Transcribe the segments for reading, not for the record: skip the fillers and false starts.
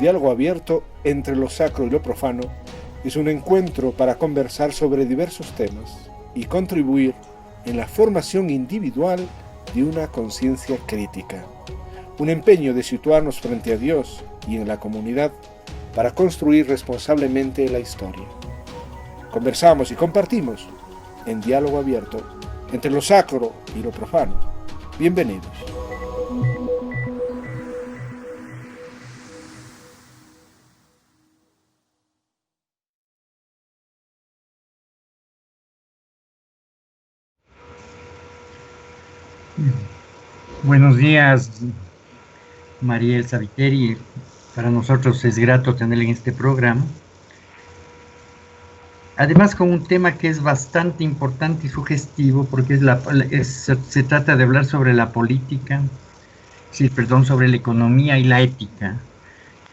Diálogo abierto entre lo sacro y lo profano es un encuentro para conversar sobre diversos temas y contribuir en la formación individual de una conciencia crítica. Un empeño de situarnos frente a Dios y en la comunidad para construir responsablemente la historia. Conversamos y compartimos en diálogo abierto entre lo sacro y lo profano. Bienvenidos. Buenos días, Mariel Saviteri. Para nosotros es grato tenerla en este programa. Además, con un tema que es bastante importante y sugestivo, porque se trata de hablar sobre la política, sobre la economía y la ética.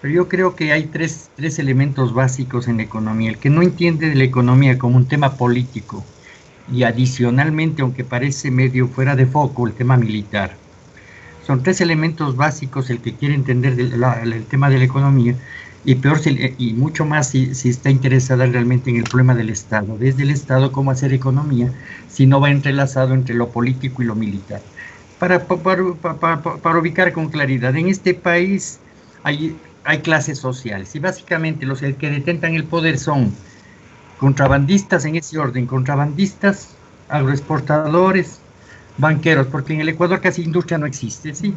Pero yo creo que hay tres elementos básicos en la economía. El que no entiende de la economía como un tema político, y adicionalmente, aunque parece medio fuera de foco, el tema militar. Son tres elementos básicos el que quiere entender el tema de la economía, y peor y mucho más si está interesada realmente en el problema del Estado. Desde el Estado, cómo hacer economía, si no va entrelazado entre lo político y lo militar. Para ubicar con claridad, en este país hay clases sociales, y básicamente los que detentan el poder son contrabandistas, en ese orden, contrabandistas, agroexportadores, banqueros, porque en el Ecuador casi industria no existe, ¿sí?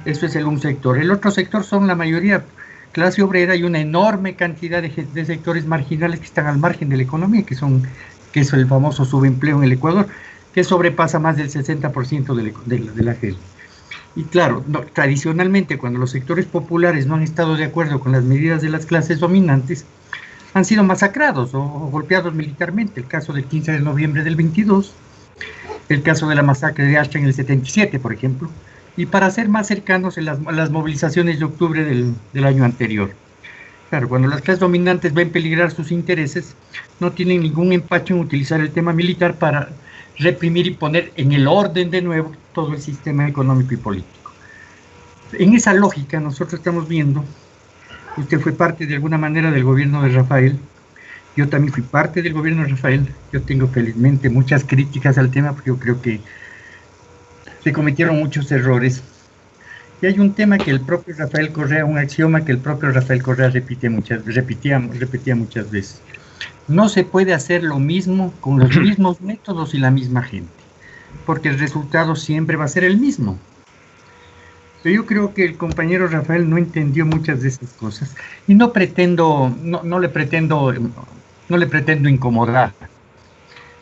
Eso es un sector. El otro sector son la mayoría clase obrera y una enorme cantidad de sectores marginales que están al margen de la economía, que es el famoso subempleo en el Ecuador, que sobrepasa más del 60% de la gente. Y claro, tradicionalmente cuando los sectores populares no han estado de acuerdo con las medidas de las clases dominantes, han sido masacrados o golpeados militarmente. El caso del 15 de noviembre del 22, el caso de la masacre de Ashta en el 77, por ejemplo, y para ser más cercanos en las movilizaciones de octubre del año anterior. Claro, cuando las clases dominantes ven peligrar sus intereses, no tienen ningún empacho en utilizar el tema militar para reprimir y poner en el orden de nuevo todo el sistema económico y político. En esa lógica nosotros estamos viendo, usted fue parte de alguna manera del gobierno de Rafael, yo también fui parte del gobierno de Rafael, yo tengo felizmente muchas críticas al tema porque yo creo que se cometieron muchos errores. Y hay un tema que el propio Rafael Correa, un axioma que el propio Rafael Correa repetía muchas veces. No se puede hacer lo mismo con los mismos métodos y la misma gente, porque el resultado siempre va a ser el mismo. Pero yo creo que el compañero Rafael no entendió muchas de esas cosas y no le pretendo incomodar.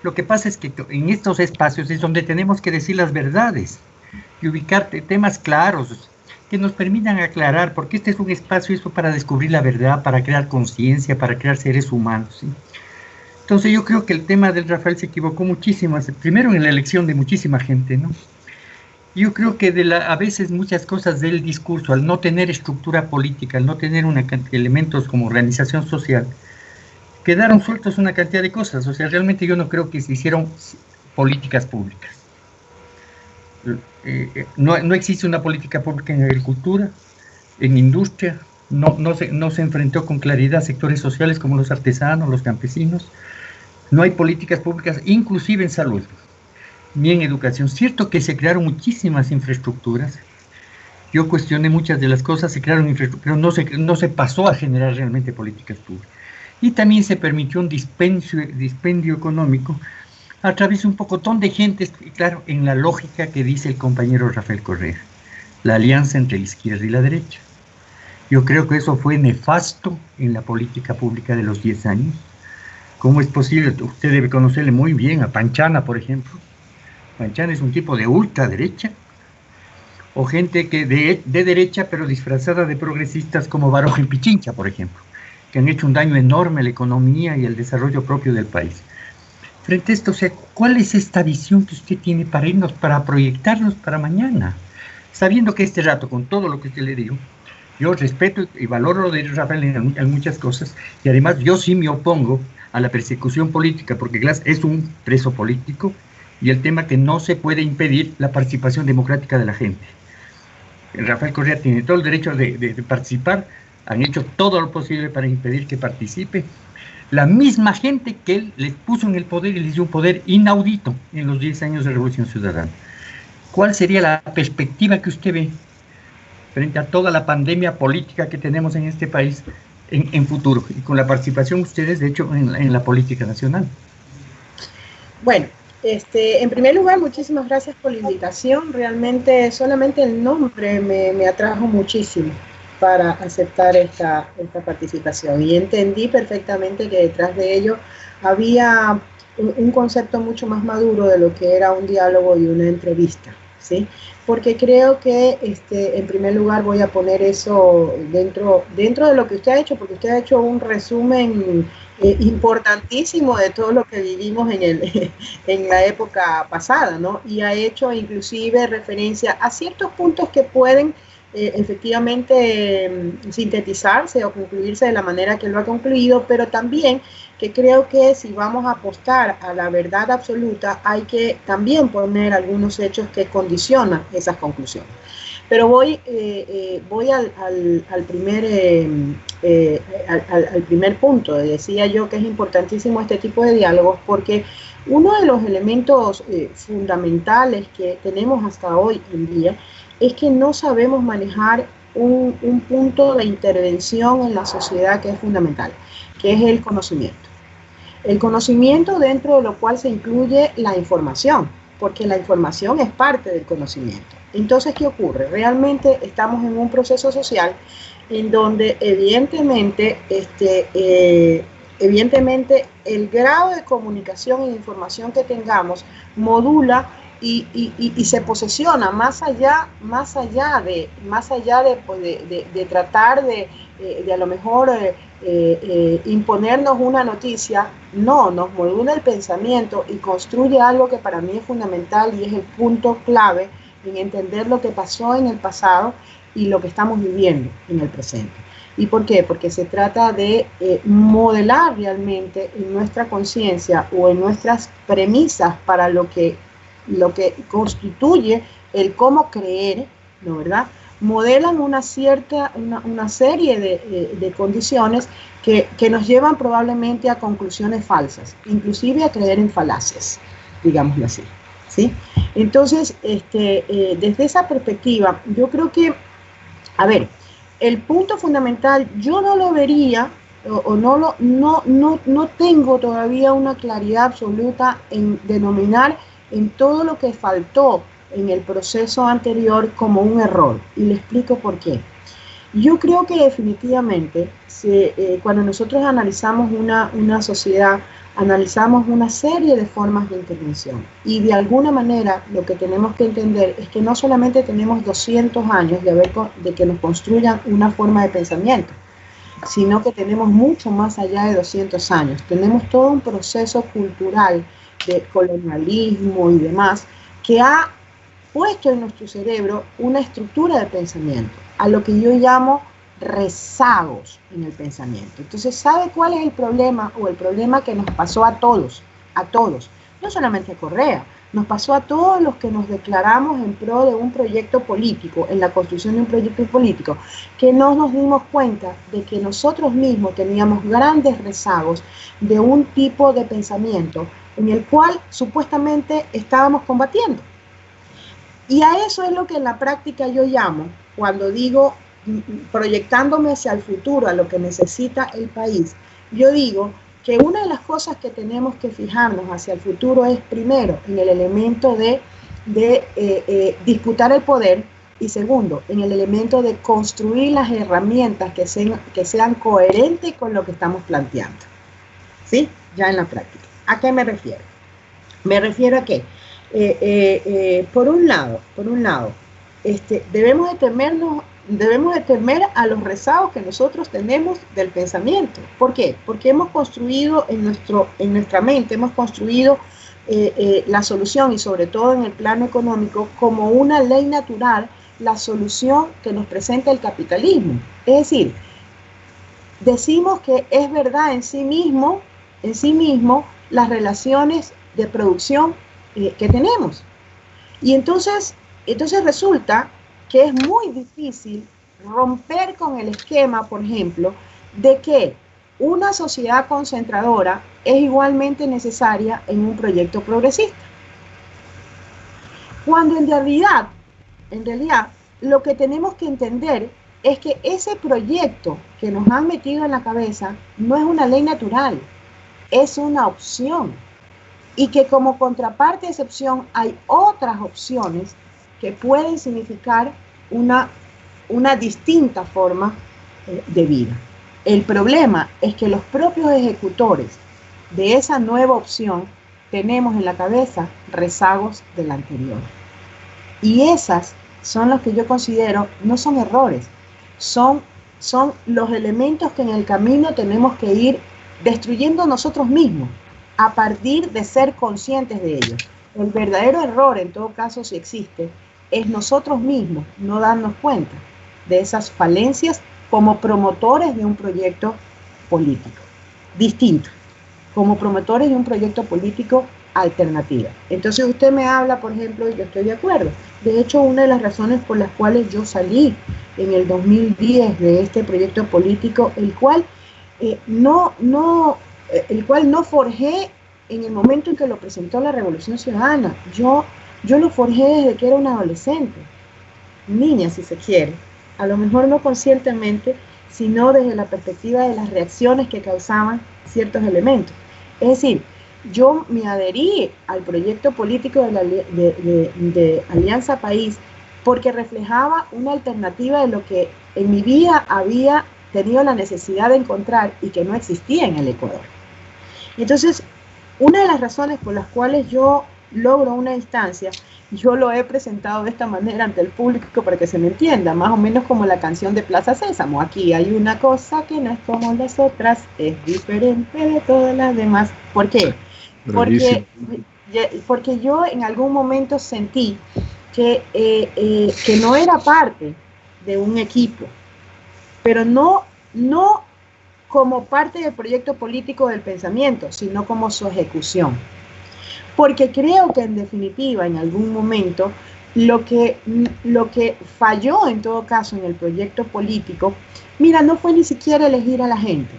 Lo que pasa es que en estos espacios es donde tenemos que decir las verdades y ubicar temas claros que nos permitan aclarar, porque este es un espacio para descubrir la verdad, para crear conciencia, para crear seres humanos, ¿sí? Entonces yo creo que el tema del Rafael se equivocó muchísimo, primero en la elección de muchísima gente, ¿no? Yo creo que a veces muchas cosas del discurso, al no tener estructura política, al no tener elementos como organización social, quedaron sueltos una cantidad de cosas. O sea, realmente yo no creo que se hicieron políticas públicas. No existe una política pública en agricultura, en industria, no se enfrentó con claridad a sectores sociales como los artesanos, los campesinos. No hay políticas públicas, inclusive en salud, ni en educación. Cierto que se crearon muchísimas infraestructuras. Yo cuestioné muchas de las cosas, se crearon infraestructuras, pero no se pasó a generar realmente políticas públicas. Y también se permitió un dispendio económico a través de un pocotón de gente, claro, en la lógica que dice el compañero Rafael Correa, la alianza entre la izquierda y la derecha. Yo creo que eso fue nefasto en la política pública de los 10 años. ¿Cómo es posible? Usted debe conocerle muy bien a Panchana, por ejemplo. Panchana es un tipo de ultraderecha, o gente que de derecha, pero disfrazada de progresistas como Baroja y Pichincha, por ejemplo, que han hecho un daño enorme a la economía y al desarrollo propio del país. Frente a esto, o sea, ¿cuál es esta visión que usted tiene para proyectarnos para mañana? Sabiendo que este rato, con todo lo que usted le dijo, yo respeto y valoro lo de Rafael en muchas cosas, y además yo sí me opongo a la persecución política, porque Glass es un preso político, y el tema que no se puede impedir la participación democrática de la gente. Rafael Correa tiene todo el derecho de participar, Han hecho todo lo posible para impedir que participe la misma gente que él les puso en el poder y les dio un poder inaudito en los 10 años de Revolución Ciudadana. ¿Cuál sería la perspectiva que usted ve frente a toda la pandemia política que tenemos en este país en futuro? Y con la participación de ustedes, de hecho, en la política nacional. Bueno, en primer lugar, muchísimas gracias por la invitación. Realmente solamente el nombre me atrajo muchísimo para aceptar esta participación, y entendí perfectamente que detrás de ello había un concepto mucho más maduro de lo que era un diálogo y una entrevista, ¿sí? Porque creo que en primer lugar voy a poner eso dentro de lo que usted ha hecho, porque usted ha hecho un resumen importantísimo de todo lo que vivimos en la época pasada, ¿no? Y ha hecho inclusive referencia a ciertos puntos que pueden efectivamente sintetizarse o concluirse de la manera que lo ha concluido, pero también que creo que si vamos a apostar a la verdad absoluta, hay que también poner algunos hechos que condicionan esas conclusiones. Pero voy al primer punto. Decía yo que es importantísimo este tipo de diálogos porque uno de los elementos fundamentales que tenemos hasta hoy en día es que no sabemos manejar un punto de intervención en la sociedad que es fundamental, que es el conocimiento. El conocimiento dentro de lo cual se incluye la información, porque la información es parte del conocimiento. Entonces, ¿qué ocurre? Realmente estamos en un proceso social en donde evidentemente el grado de comunicación e información que tengamos modula y se posesiona más allá de tratar de a lo mejor imponernos una noticia. No, nos modula el pensamiento y construye algo que para mí es fundamental y es el punto clave en entender lo que pasó en el pasado y lo que estamos viviendo en el presente. ¿Y por qué? Porque se trata de modelar realmente en nuestra conciencia o en nuestras premisas para lo que constituye el cómo creer, ¿no, verdad? Modelan una serie de condiciones que nos llevan probablemente a conclusiones falsas, inclusive a creer en falacias, digámoslo así, ¿sí? Entonces, desde esa perspectiva, yo creo que, a ver, el punto fundamental, yo no lo vería, no tengo todavía una claridad absoluta en denominar en todo lo que faltó en el proceso anterior como un error, y le explico por qué. Yo creo que definitivamente cuando nosotros analizamos una sociedad, analizamos una serie de formas de intervención, y de alguna manera lo que tenemos que entender es que no solamente tenemos 200 años de que nos construyan una forma de pensamiento, sino que tenemos mucho más allá de 200 años. Tenemos todo un proceso cultural de colonialismo y demás que ha puesto en nuestro cerebro una estructura de pensamiento, a lo que yo llamo rezagos en el pensamiento. Entonces, ¿sabe cuál es el problema? O el problema que nos pasó a todos, no solamente a Correa, nos pasó a todos los que nos declaramos en pro de un proyecto político, en la construcción de un proyecto político, que no nos dimos cuenta de que nosotros mismos teníamos grandes rezagos de un tipo de pensamiento en el cual supuestamente estábamos combatiendo. Y a eso es lo que en la práctica yo llamo, cuando digo proyectándome hacia el futuro, a lo que necesita el país, yo digo que una de las cosas que tenemos que fijarnos hacia el futuro es, primero, en el elemento de disputar el poder, y segundo, en el elemento de construir las herramientas que sean coherentes con lo que estamos planteando, ¿sí? Ya en la práctica. ¿A qué me refiero? Me refiero a que, por un lado, debemos de temer a los rezagos que nosotros tenemos del pensamiento. ¿Por qué? Porque hemos construido en nuestra mente, hemos construido la solución, y sobre todo en el plano económico, como una ley natural, la solución que nos presenta el capitalismo. Es decir, decimos que es verdad en sí mismo las relaciones de producción que tenemos. Y entonces resulta que es muy difícil romper con el esquema, por ejemplo, de que una sociedad concentradora es igualmente necesaria en un proyecto progresista. Cuando en realidad, lo que tenemos que entender es que ese proyecto que nos han metido en la cabeza no es una ley natural, es una opción. Y que como contraparte de esa opción hay otras opciones que pueden significar una distinta forma de vida. El problema es que los propios ejecutores de esa nueva opción tenemos en la cabeza rezagos de la anterior. Y esas son las que yo considero, no son errores, son los elementos que en el camino tenemos que ir destruyendo nosotros mismos a partir de ser conscientes de ello. El verdadero error, en todo caso, si existe, es nosotros mismos no darnos cuenta de esas falencias como promotores de un proyecto político distinto, como promotores de un proyecto político alternativo. Entonces usted me habla, por ejemplo, y yo estoy de acuerdo. De hecho, una de las razones por las cuales yo salí en el 2010 de este proyecto político, el cual no forjé en el momento en que lo presentó la Revolución Ciudadana. Yo lo forjé desde que era una adolescente, niña si se quiere, a lo mejor no conscientemente, sino desde la perspectiva de las reacciones que causaban ciertos elementos. Es decir, yo me adherí al proyecto político de Alianza País porque reflejaba una alternativa de lo que en mi vida había tenido la necesidad de encontrar y que no existía en el Ecuador. Entonces, una de las razones por las cuales yo logro una instancia, yo lo he presentado de esta manera ante el público para que se me entienda, más o menos como la canción de Plaza Sésamo. Aquí hay una cosa que no es como las otras, es diferente de todas las demás. ¿Por qué? Porque yo en algún momento sentí que no era parte de un equipo, pero no como parte del proyecto político del pensamiento, sino como su ejecución. Porque creo que en definitiva, en algún momento, lo que falló en todo caso en el proyecto político, mira, no fue ni siquiera elegir a la gente,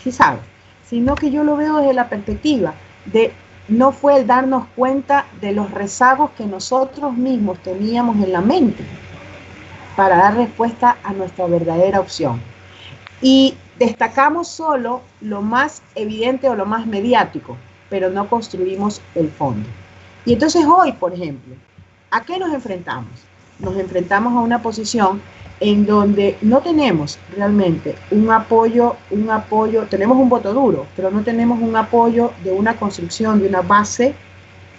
¿sí sabes? Sino que yo lo veo desde la perspectiva de, no fue el darnos cuenta de los rezagos que nosotros mismos teníamos en la mente para dar respuesta a nuestra verdadera opción. Y destacamos solo lo más evidente o lo más mediático, pero no construimos el fondo. Y entonces hoy, por ejemplo, ¿a qué nos enfrentamos? Nos enfrentamos a una posición en donde no tenemos realmente un apoyo, tenemos un voto duro, pero no tenemos un apoyo de una construcción, de una base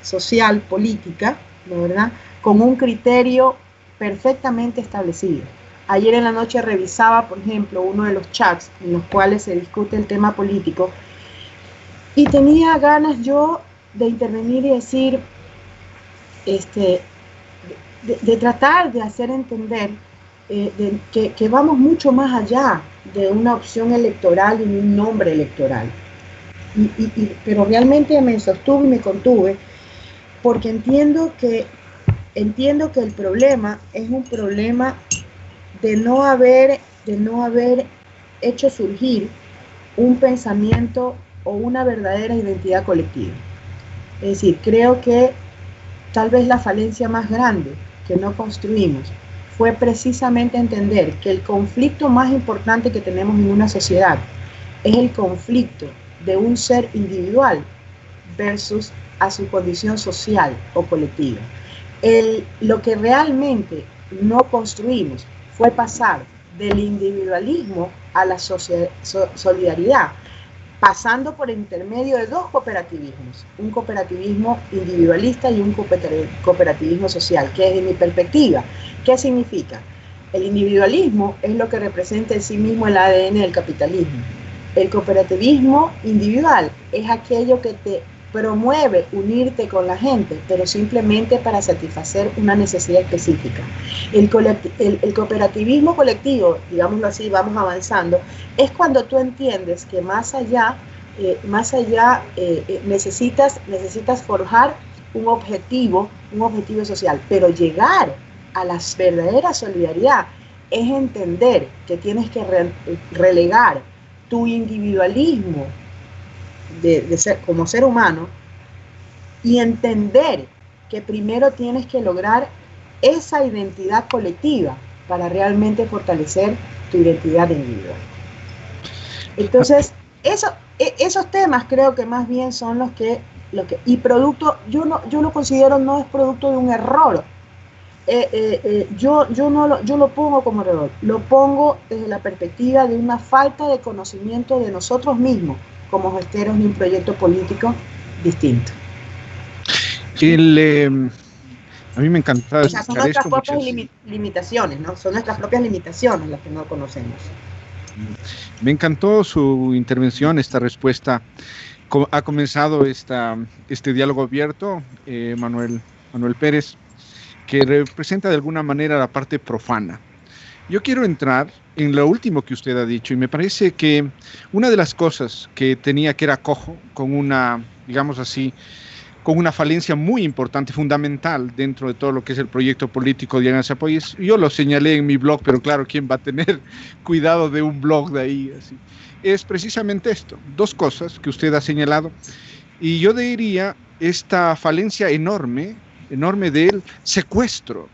social, política, ¿no, verdad?, con un criterio perfectamente establecido. Ayer en la noche revisaba, por ejemplo, uno de los chats en los cuales se discute el tema político y tenía ganas yo de intervenir y decir, de tratar de hacer entender que vamos mucho más allá de una opción electoral y un nombre electoral. Pero realmente me sostuve y me contuve porque entiendo que el problema es un problema de no haber hecho surgir un pensamiento o una verdadera identidad colectiva. Es decir, creo que tal vez la falencia más grande que no construimos fue precisamente entender que el conflicto más importante que tenemos en una sociedad es el conflicto de un ser individual versus a su condición social o colectiva. Lo que realmente no construimos fue pasar del individualismo a la solidaridad, pasando por intermedio de dos cooperativismos, un cooperativismo individualista y un cooperativismo social, que desde mi perspectiva, ¿qué significa? El individualismo es lo que representa en sí mismo el ADN del capitalismo. El cooperativismo individual es aquello que te promueve unirte con la gente, pero simplemente para satisfacer una necesidad específica. El cooperativismo colectivo, digámoslo así, vamos avanzando, es cuando tú entiendes que más allá necesitas forjar un objetivo social, pero llegar a la verdadera solidaridad es entender que tienes que relegar tu individualismo de ser, como ser humano, y entender que primero tienes que lograr esa identidad colectiva para realmente fortalecer tu identidad individual. Entonces, esos temas creo que más bien son los que y producto, yo lo considero, no es producto de un error. Yo lo pongo como error, lo pongo desde la perspectiva de una falta de conocimiento de nosotros mismos como gesteros de un proyecto político distinto. A mí me encanta. O sea, son nuestras propias limitaciones, ¿no? Son nuestras propias limitaciones las que no conocemos. Me encantó su intervención, esta respuesta. Ha comenzado este diálogo abierto, Manuel Pérez, que representa de alguna manera la parte profana. Yo quiero entrar en lo último que usted ha dicho, y me parece que una de las cosas que tenía, que era cojo, con una, digamos así, con una falencia muy importante, fundamental dentro de todo lo que es el proyecto político de Alianza País. Yo lo señalé en mi blog, pero claro, ¿quién va a tener cuidado de un blog de ahí? Así. Es precisamente esto, dos cosas que usted ha señalado, y yo diría esta falencia enorme del secuestro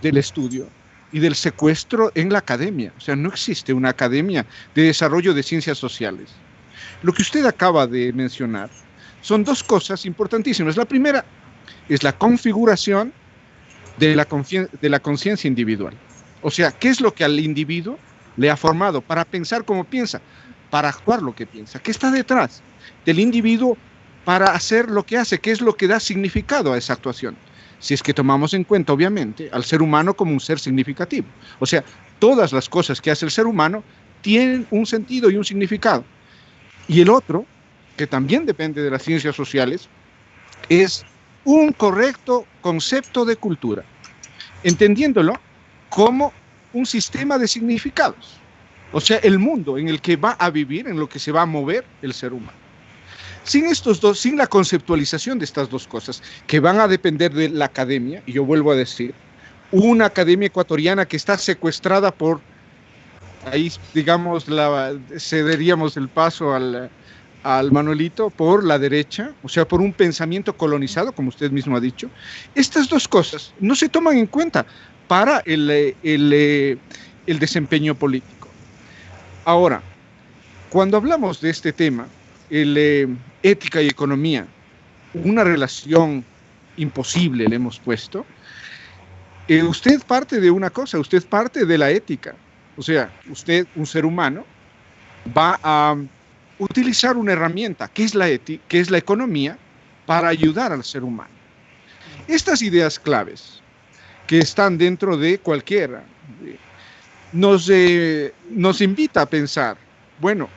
del estudio y del secuestro en la academia. O sea, no existe una academia de desarrollo de ciencias sociales. Lo que usted acaba de mencionar son dos cosas importantísimas. La primera es la configuración de la conciencia individual. O sea, ¿qué es lo que al individuo le ha formado para pensar como piensa, para actuar lo que piensa? ¿Qué está detrás del individuo para hacer lo que hace? ¿Qué es lo que da significado a esa actuación? Si es que tomamos en cuenta, obviamente, al ser humano como un ser significativo. O sea, todas las cosas que hace el ser humano tienen un sentido y un significado. Y el otro, que también depende de las ciencias sociales, es un correcto concepto de cultura, entendiéndolo como un sistema de significados, o sea, el mundo en el que va a vivir, en lo que se va a mover el ser humano. Sin la conceptualización de estas dos cosas, que van a depender de la academia, y yo vuelvo a decir, una academia ecuatoriana que está secuestrada por, ahí digamos, cederíamos el paso al Manuelito, por la derecha, o sea, por un pensamiento colonizado, como usted mismo ha dicho. Estas dos cosas no se toman en cuenta para el desempeño político. Ahora, cuando hablamos de este tema, ética y economía, una relación imposible le hemos puesto, usted parte de una cosa, usted parte de la ética. O sea, usted, un ser humano, va a utilizar una herramienta, que es la economía, para ayudar al ser humano. Estas ideas claves, que están dentro de cualquiera, nos invita a pensar, bueno,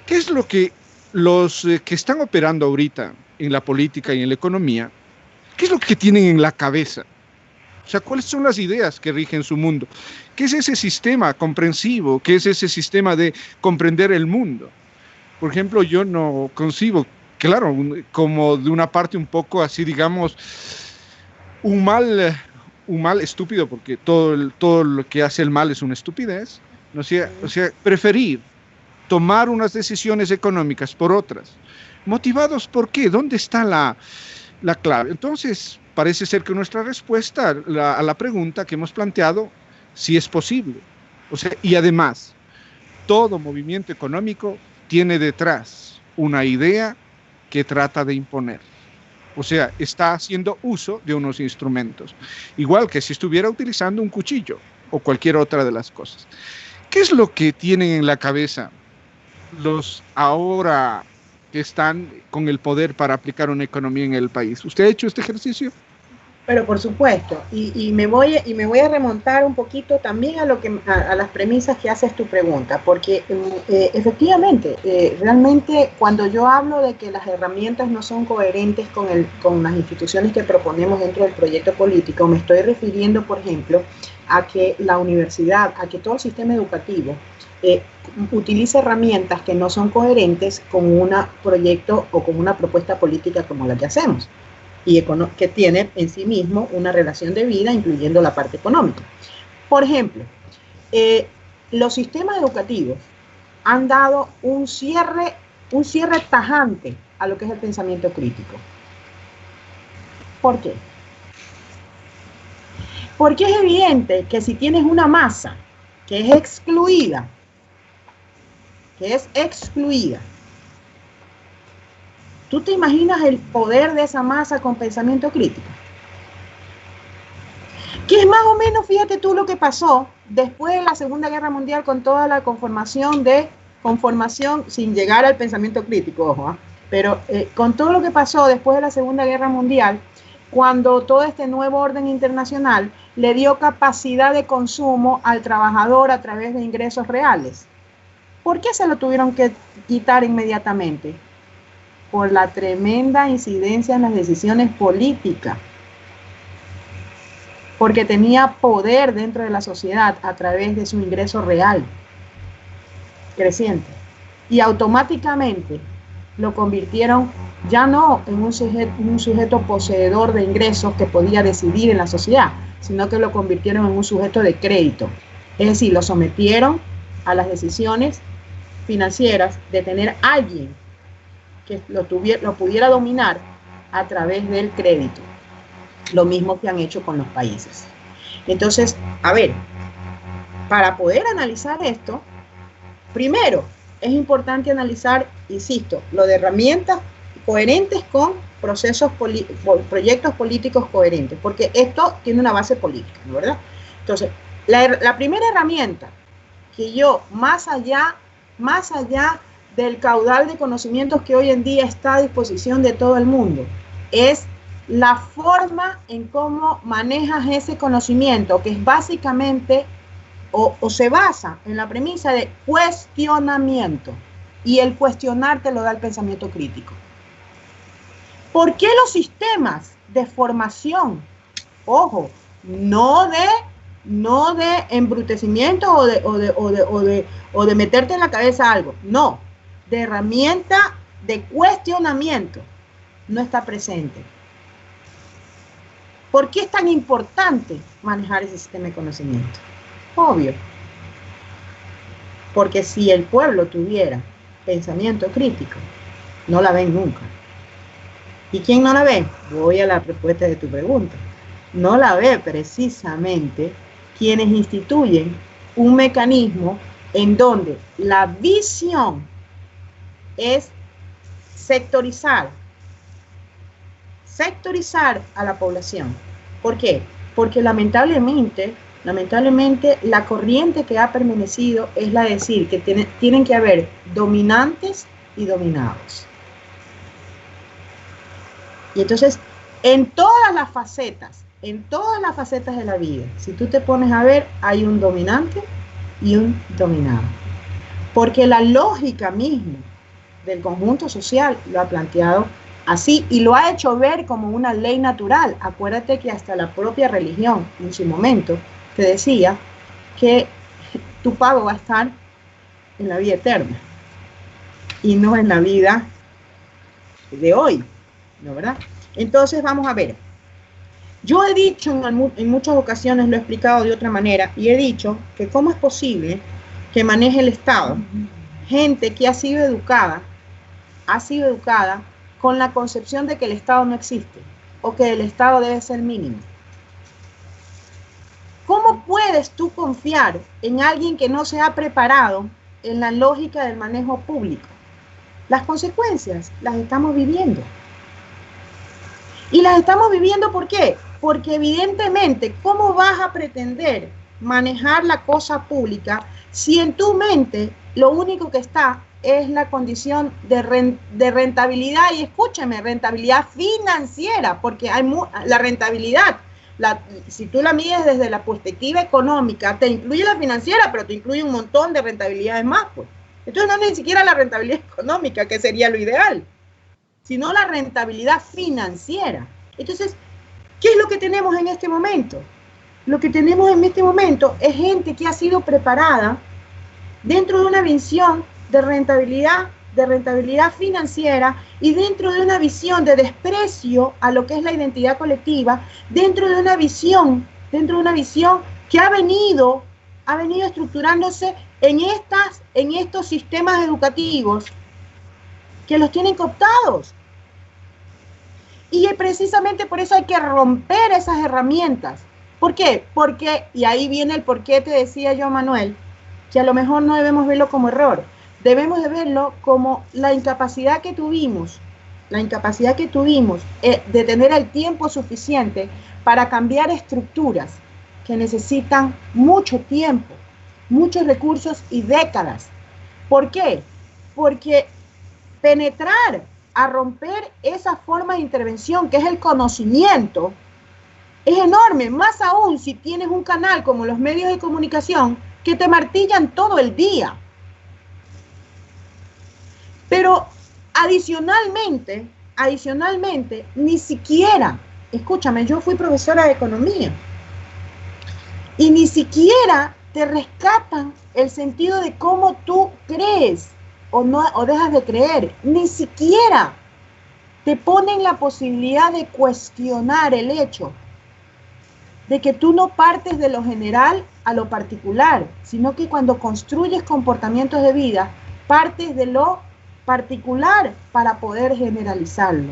¿qué es lo que los que están operando ahorita en la política y en la economía, qué es lo que tienen en la cabeza? O sea, ¿cuáles son las ideas que rigen su mundo? ¿Qué es ese sistema comprensivo? ¿Qué es ese sistema de comprender el mundo? Por ejemplo, yo no concibo, claro, como de una parte un poco así, digamos, un mal estúpido, porque todo lo que hace el mal es una estupidez. ¿No? O sea, preferir tomar unas decisiones económicas por otras. ¿Motivados por qué? ¿Dónde está la clave? Entonces, parece ser que nuestra respuesta a la pregunta que hemos planteado, sí es posible. O sea, y además, todo movimiento económico tiene detrás una idea que trata de imponer. O sea, está haciendo uso de unos instrumentos, igual que si estuviera utilizando un cuchillo o cualquier otra de las cosas. ¿Qué es lo que tienen en la cabeza los ahora que están con el poder para aplicar una economía en el país? ¿Usted ha hecho este ejercicio? Pero por supuesto, y me voy a remontar un poquito también a las premisas que haces tu pregunta, porque efectivamente, realmente cuando yo hablo de que las herramientas no son coherentes con las instituciones que proponemos dentro del proyecto político, me estoy refiriendo, por ejemplo, a que la universidad, a que todo el sistema educativo utiliza herramientas que no son coherentes con un proyecto o con una propuesta política como la que hacemos, y que tiene en sí mismo una relación de vida, incluyendo la parte económica. Por ejemplo, los sistemas educativos han dado un cierre tajante a lo que es el pensamiento crítico. ¿Por qué? Porque es evidente que si tienes una masa que es excluida, ¿tú te imaginas el poder de esa masa con pensamiento crítico? Que es más o menos, fíjate tú lo que pasó después de la Segunda Guerra Mundial con toda la conformación sin llegar al pensamiento crítico, ojo, pero con todo lo que pasó después de la Segunda Guerra Mundial, cuando todo este nuevo orden internacional le dio capacidad de consumo al trabajador a través de ingresos reales. ¿Por qué se lo tuvieron que quitar inmediatamente? Por la tremenda incidencia en las decisiones políticas. Porque tenía poder dentro de la sociedad a través de su ingreso real creciente. Y automáticamente lo convirtieron ya no en un sujeto poseedor de ingresos que podía decidir en la sociedad, sino que lo convirtieron en un sujeto de crédito. Es decir, lo sometieron a las decisiones financieras de tener a alguien que lo pudiera dominar a través del crédito. Lo mismo que han hecho con los países. Entonces, a ver, para poder analizar esto, primero es importante analizar, insisto, lo de herramientas coherentes con proyectos políticos coherentes, porque esto tiene una base política, ¿no? ¿Verdad? Entonces, la primera herramienta que yo, más allá del caudal de conocimientos que hoy en día está a disposición de todo el mundo, es la forma en cómo manejas ese conocimiento, que es básicamente o se basa en la premisa de cuestionamiento, y el cuestionar te lo da el pensamiento crítico. ¿Por qué los sistemas de formación, ojo, no de embrutecimiento o de meterte en la cabeza algo, no, de herramienta de cuestionamiento, no está presente? ¿Por qué es tan importante manejar ese sistema de conocimiento? Obvio. Porque si el pueblo tuviera pensamiento crítico, no la ven nunca. ¿Y quién no la ve? Voy a la respuesta de tu pregunta. No la ve precisamente quienes instituyen un mecanismo en donde la visión es sectorizar a la población. ¿Por qué? Porque lamentablemente la corriente que ha permanecido es la de decir que tienen que haber dominantes y dominados. Y entonces, en todas las facetas de la vida, si tú te pones a ver, hay un dominante y un dominado. Porque la lógica misma del conjunto social lo ha planteado así y lo ha hecho ver como una ley natural. Acuérdate que hasta la propia religión en su momento te decía que tu pago va a estar en la vida eterna y no en la vida de hoy, ¿no, verdad? Entonces vamos a ver. Yo he dicho en muchas ocasiones, lo he explicado de otra manera, y he dicho que cómo es posible que maneje el Estado gente que ha sido educada con la concepción de que el Estado no existe o que el Estado debe ser mínimo. ¿Cómo puedes tú confiar en alguien que no se ha preparado en la lógica del manejo público? Las consecuencias las estamos viviendo. Y las estamos viviendo, ¿por qué? Porque evidentemente, ¿cómo vas a pretender manejar la cosa pública si en tu mente lo único que está es la condición de rentabilidad? Y escúchame, rentabilidad financiera, porque hay la rentabilidad, si tú la mides desde la perspectiva económica, te incluye la financiera, pero te incluye un montón de rentabilidades más, pues. Entonces no es ni siquiera la rentabilidad económica, que sería lo ideal, sino la rentabilidad financiera. Entonces, ¿qué es lo que tenemos en este momento? Lo que tenemos en este momento es gente que ha sido preparada dentro de una visión de rentabilidad financiera y dentro de una visión de desprecio a lo que es la identidad colectiva, dentro de una visión que ha venido estructurándose en estos sistemas educativos que los tienen cooptados. Y precisamente por eso hay que romper esas herramientas. ¿Por qué? Porque, y ahí viene el por qué te decía yo, Manuel, que a lo mejor no debemos verlo como error, debemos de verlo como la incapacidad que tuvimos de tener el tiempo suficiente para cambiar estructuras que necesitan mucho tiempo, muchos recursos y décadas. ¿Por qué? Porque penetrar a romper esa forma de intervención que es el conocimiento es enorme, más aún si tienes un canal como los medios de comunicación que te martillan todo el día. Pero adicionalmente, ni siquiera, escúchame, yo fui profesora de economía y ni siquiera te rescatan el sentido de cómo tú crees o dejas de creer, ni siquiera te ponen la posibilidad de cuestionar el hecho de que tú no partes de lo general a lo particular, sino que cuando construyes comportamientos de vida, partes de lo particular para poder generalizarlo.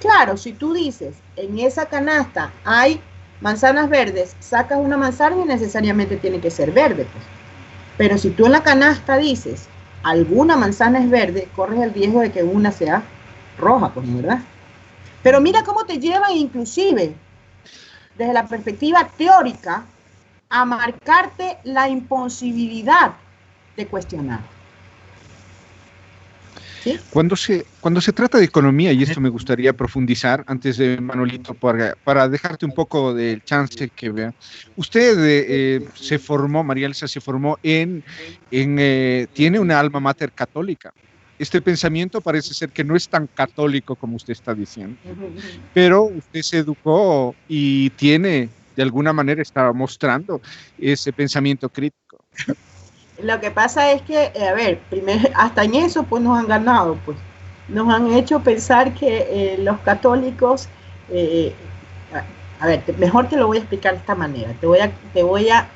Claro, si tú dices, en esa canasta hay manzanas verdes, sacas una manzana y necesariamente tiene que ser verde, pues. Pero si tú en la canasta dices, alguna manzana es verde, corres el riesgo de que una sea roja, pues, ¿verdad? Pero mira cómo te llevan inclusive, desde la perspectiva teórica, a marcarte la imposibilidad de cuestionar. ¿Sí? Cuando se trata de economía, y esto me gustaría profundizar antes de Manolito, para dejarte un poco del chance que vea, usted se formó, María Elsa se formó tiene una alma mater católica. Este pensamiento parece ser que no es tan católico como usted está diciendo, pero usted se educó y tiene, de alguna manera, está mostrando ese pensamiento crítico. Lo que pasa es que, a ver, primero, hasta en eso pues nos han ganado, pues. Nos han hecho pensar que los católicos, a ver, mejor te lo voy a explicar de esta manera. Te voy a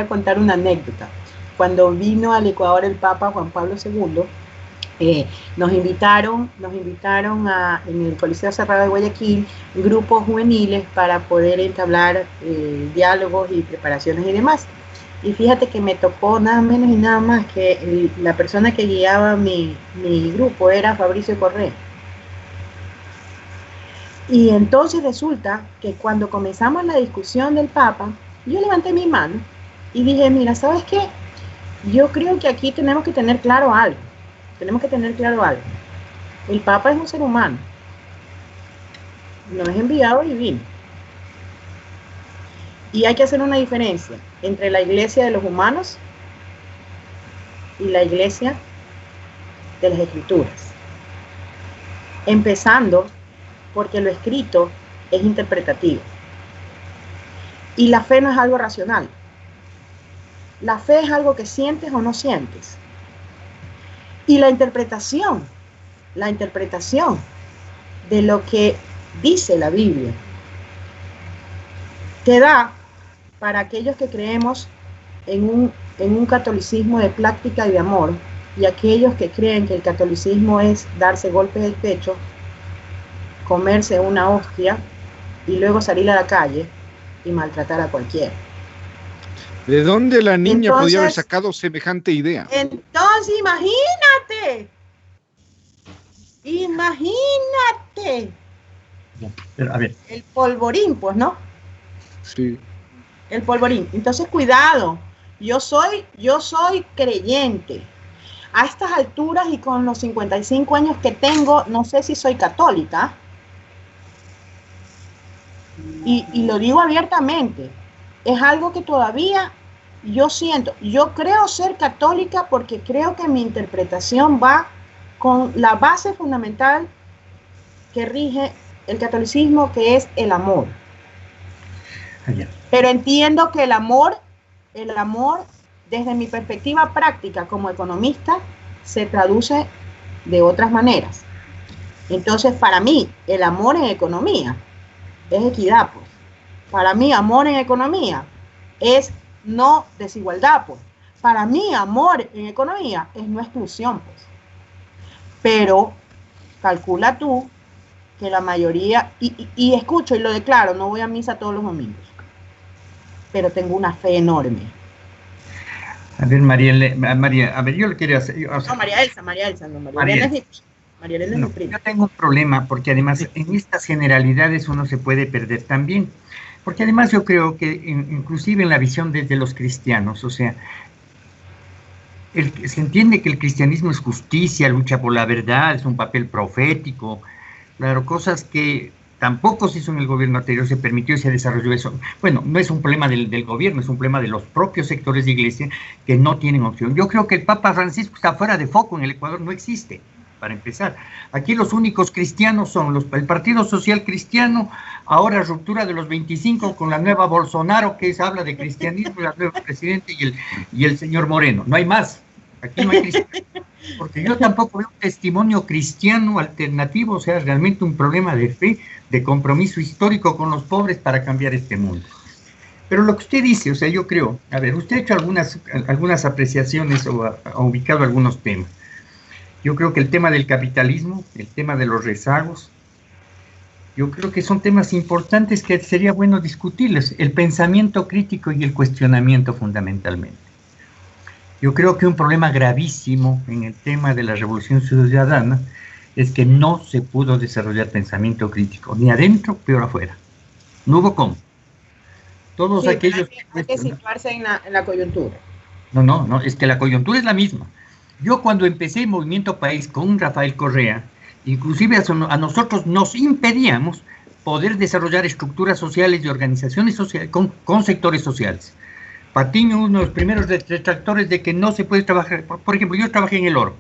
contar una anécdota. Cuando vino al Ecuador el Papa Juan Pablo II, nos invitaron en el Coliseo Cerrado de Guayaquil, grupos juveniles para poder entablar diálogos y preparaciones y demás. Y fíjate que me tocó nada menos y nada más que la persona que guiaba mi grupo era Fabricio Correa. Y entonces resulta que cuando comenzamos la discusión del Papa, yo levanté mi mano y dije, mira, ¿sabes qué? Yo creo que aquí tenemos que tener claro algo. El Papa es un ser humano. No es enviado divino. Y hay que hacer una diferencia entre la iglesia de los humanos y la iglesia de las escrituras. Empezando porque lo escrito es interpretativo. Y la fe no es algo racional. La fe es algo que sientes o no sientes. Y la interpretación de lo que dice la Biblia te da, para aquellos que creemos en un catolicismo de práctica y de amor, y aquellos que creen que el catolicismo es darse golpes del pecho, comerse una hostia y luego salir a la calle y maltratar a cualquiera. ¿De dónde la niña podía haber sacado semejante idea? Entonces, imagínate. Pero, a ver. El polvorín, pues, ¿no? Sí. El polvorín. Entonces, cuidado. Yo soy creyente. A estas alturas y con los 55 años que tengo, no sé si soy católica. Y lo digo abiertamente. Es algo que todavía yo siento. Yo creo ser católica porque creo que mi interpretación va con la base fundamental que rige el catolicismo, que es el amor. Pero entiendo que el amor, desde mi perspectiva práctica como economista, se traduce de otras maneras. Entonces, para mí, el amor en economía es equidad, pues. Para mí, amor en economía es no desigualdad, pues. Para mí, amor en economía es no exclusión, pues. Pero calcula tú que la mayoría, y escucho y lo declaro, no voy a misa todos los domingos, pero tengo una fe enorme. A ver, María, a ver, yo le quería hacer... No, María Elsa, no, María Elena es mi prima. Yo tengo un problema, porque además en estas generalidades uno se puede perder también, porque además yo creo que inclusive en la visión de los cristianos, o sea, se entiende que el cristianismo es justicia, lucha por la verdad, es un papel profético, claro, cosas que tampoco se hizo en el gobierno anterior, se permitió y se desarrolló eso. Bueno, no es un problema del gobierno, es un problema de los propios sectores de iglesia que no tienen opción. Yo creo que el Papa Francisco está fuera de foco en el Ecuador, no existe, para empezar. Aquí los únicos cristianos son el Partido Social Cristiano, ahora ruptura de los 25 con la nueva Bolsonaro, que habla de cristianismo, el nuevo presidente y el señor Moreno. No hay más. Aquí no hay cristiano. Porque yo tampoco veo un testimonio cristiano alternativo, o sea, realmente un problema de fe, de compromiso histórico con los pobres para cambiar este mundo. Pero lo que usted dice, o sea, yo creo, a ver, usted ha hecho algunas apreciaciones o ha ubicado algunos temas. Yo creo que el tema del capitalismo, el tema de los rezagos, yo creo que son temas importantes que sería bueno discutirles, el pensamiento crítico y el cuestionamiento fundamentalmente. Yo creo que un problema gravísimo en el tema de la revolución ciudadana es que no se pudo desarrollar pensamiento crítico, ni adentro, peor afuera. No hubo cómo. Todos aquellos... Hay que situarse en la coyuntura. No, es que la coyuntura es la misma. Yo cuando empecé el Movimiento País con Rafael Correa, inclusive a nosotros nos impedíamos poder desarrollar estructuras sociales y organizaciones sociales con sectores sociales. Patiño, uno de los primeros detractores de que no se puede trabajar. Por ejemplo, yo trabajé en el oro.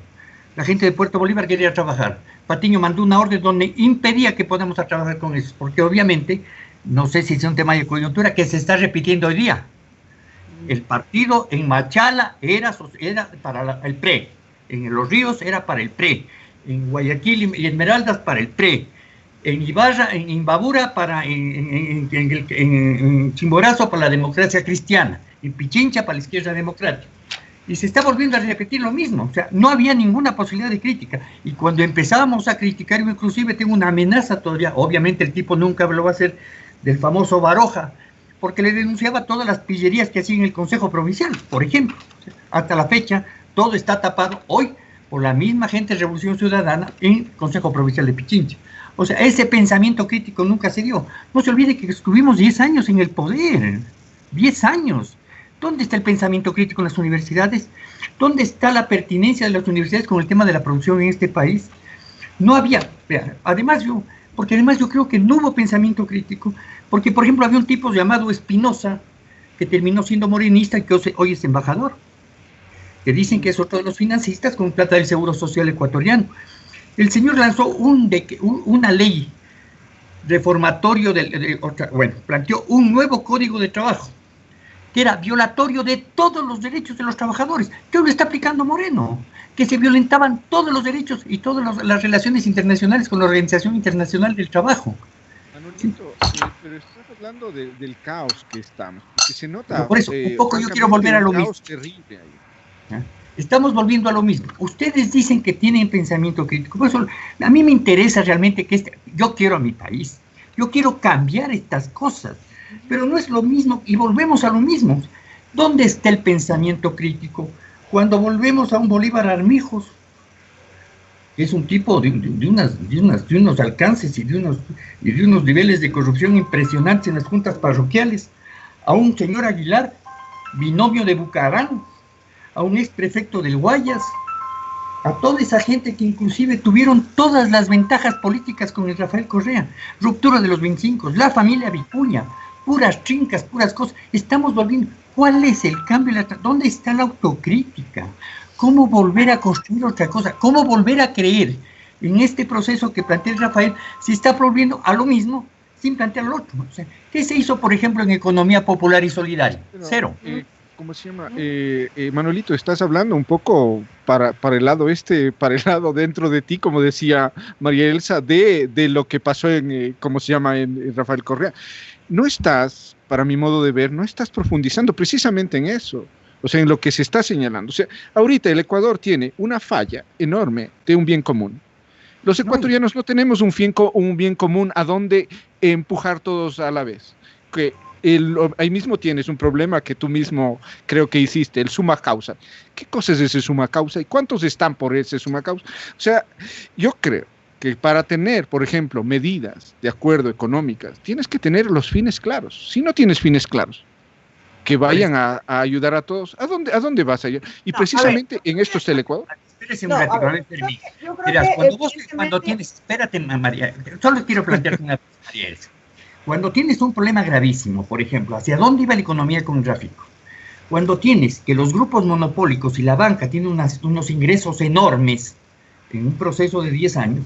La gente de Puerto Bolívar quería trabajar. Patiño mandó una orden donde impedía que podamos trabajar con eso, porque obviamente, no sé si es un tema de coyuntura que se está repitiendo hoy día. El partido en Machala era para el PRE, en Los Ríos era para el PRE, en Guayaquil y Esmeraldas para el PRE, en Ibarra, en Imbabura, en Chimborazo para la democracia cristiana, en Pichincha para la izquierda democrática. Y se está volviendo a repetir lo mismo, o sea, no había ninguna posibilidad de crítica. Y cuando empezábamos a criticar, yo inclusive tengo una amenaza todavía, obviamente el tipo nunca lo va a hacer, del famoso Baroja, porque le denunciaba todas las pillerías que hacía en el Consejo Provincial, por ejemplo. Hasta la fecha, todo está tapado hoy por la misma gente de Revolución Ciudadana en el Consejo Provincial de Pichincha. O sea, ese pensamiento crítico nunca se dio. No se olvide que estuvimos 10 años en el poder. 10 años. ¿Dónde está el pensamiento crítico en las universidades? ¿Dónde está la pertinencia de las universidades con el tema de la producción en este país? No había. Además yo creo que no hubo pensamiento crítico, porque por ejemplo había un tipo llamado Espinosa, que terminó siendo morenista y que hoy es embajador, que dicen que es otro de los financistas con plata del Seguro Social ecuatoriano. El señor lanzó una ley reformatorio planteó un nuevo código de trabajo, que era violatorio de todos los derechos de los trabajadores, que hoy lo está aplicando Moreno, que se violentaban todos los derechos y todas las relaciones internacionales con la Organización Internacional del Trabajo. Manolito, pero estás hablando del caos que estamos, porque se nota... Por eso, un poco yo quiero volver a lo mismo. Terrible ahí. Estamos volviendo a lo mismo. Ustedes dicen que tienen pensamiento crítico. Por eso, a mí me interesa realmente yo quiero a mi país. Yo quiero cambiar estas cosas. Pero no es lo mismo y volvemos a lo mismo. ¿Dónde está el pensamiento crítico? Cuando volvemos a un Bolívar Armijos, que es un tipo de unos alcances y de unos niveles de corrupción impresionantes en las juntas parroquiales, a un señor Aguilar, binomio de Bucarán, a un ex prefecto del Guayas, a toda esa gente que inclusive tuvieron todas las ventajas políticas con el Rafael Correa, ruptura de los 25, la familia Vicuña, puras trincas, puras cosas. Estamos volviendo. ¿Cuál es el cambio? ¿Dónde está la autocrítica? ¿Cómo volver a construir otra cosa? ¿Cómo volver a creer en este proceso que plantea Rafael si está volviendo a lo mismo sin plantear lo otro? O sea, ¿qué se hizo, por ejemplo, en economía popular y solidaria? Cero. ¿Cómo se llama? Manolito, estás hablando un poco para el lado para el lado dentro de ti, como decía María Elsa, de lo que pasó en ¿cómo se llama? En Rafael Correa. no estás, para mi modo de ver, no estás profundizando precisamente en eso, o sea, en lo que se está señalando. O sea, ahorita el Ecuador tiene una falla enorme de un bien común. Los ecuatorianos no tenemos un bien común a donde empujar todos a la vez. Que ahí mismo tienes un problema que tú mismo creo que hiciste, el suma causa. ¿Qué cosa es ese suma causa y cuántos están por ese suma causa? O sea, yo creo que para tener, por ejemplo, medidas de acuerdo económicas, tienes que tener los fines claros. Si no tienes fines claros, que vayan a ayudar a todos, ¿a dónde vas a ir? Y precisamente en esto está el Ecuador. Espérese un ratito, a ver, permítame. Verás, cuando tienes, espérate, María, solo quiero plantearte una cosa, María Elsa. Cuando tienes un problema gravísimo, por ejemplo, ¿hacia dónde iba la economía con el tráfico? Cuando tienes que los grupos monopólicos y la banca tienen unos ingresos enormes en un proceso de 10 años,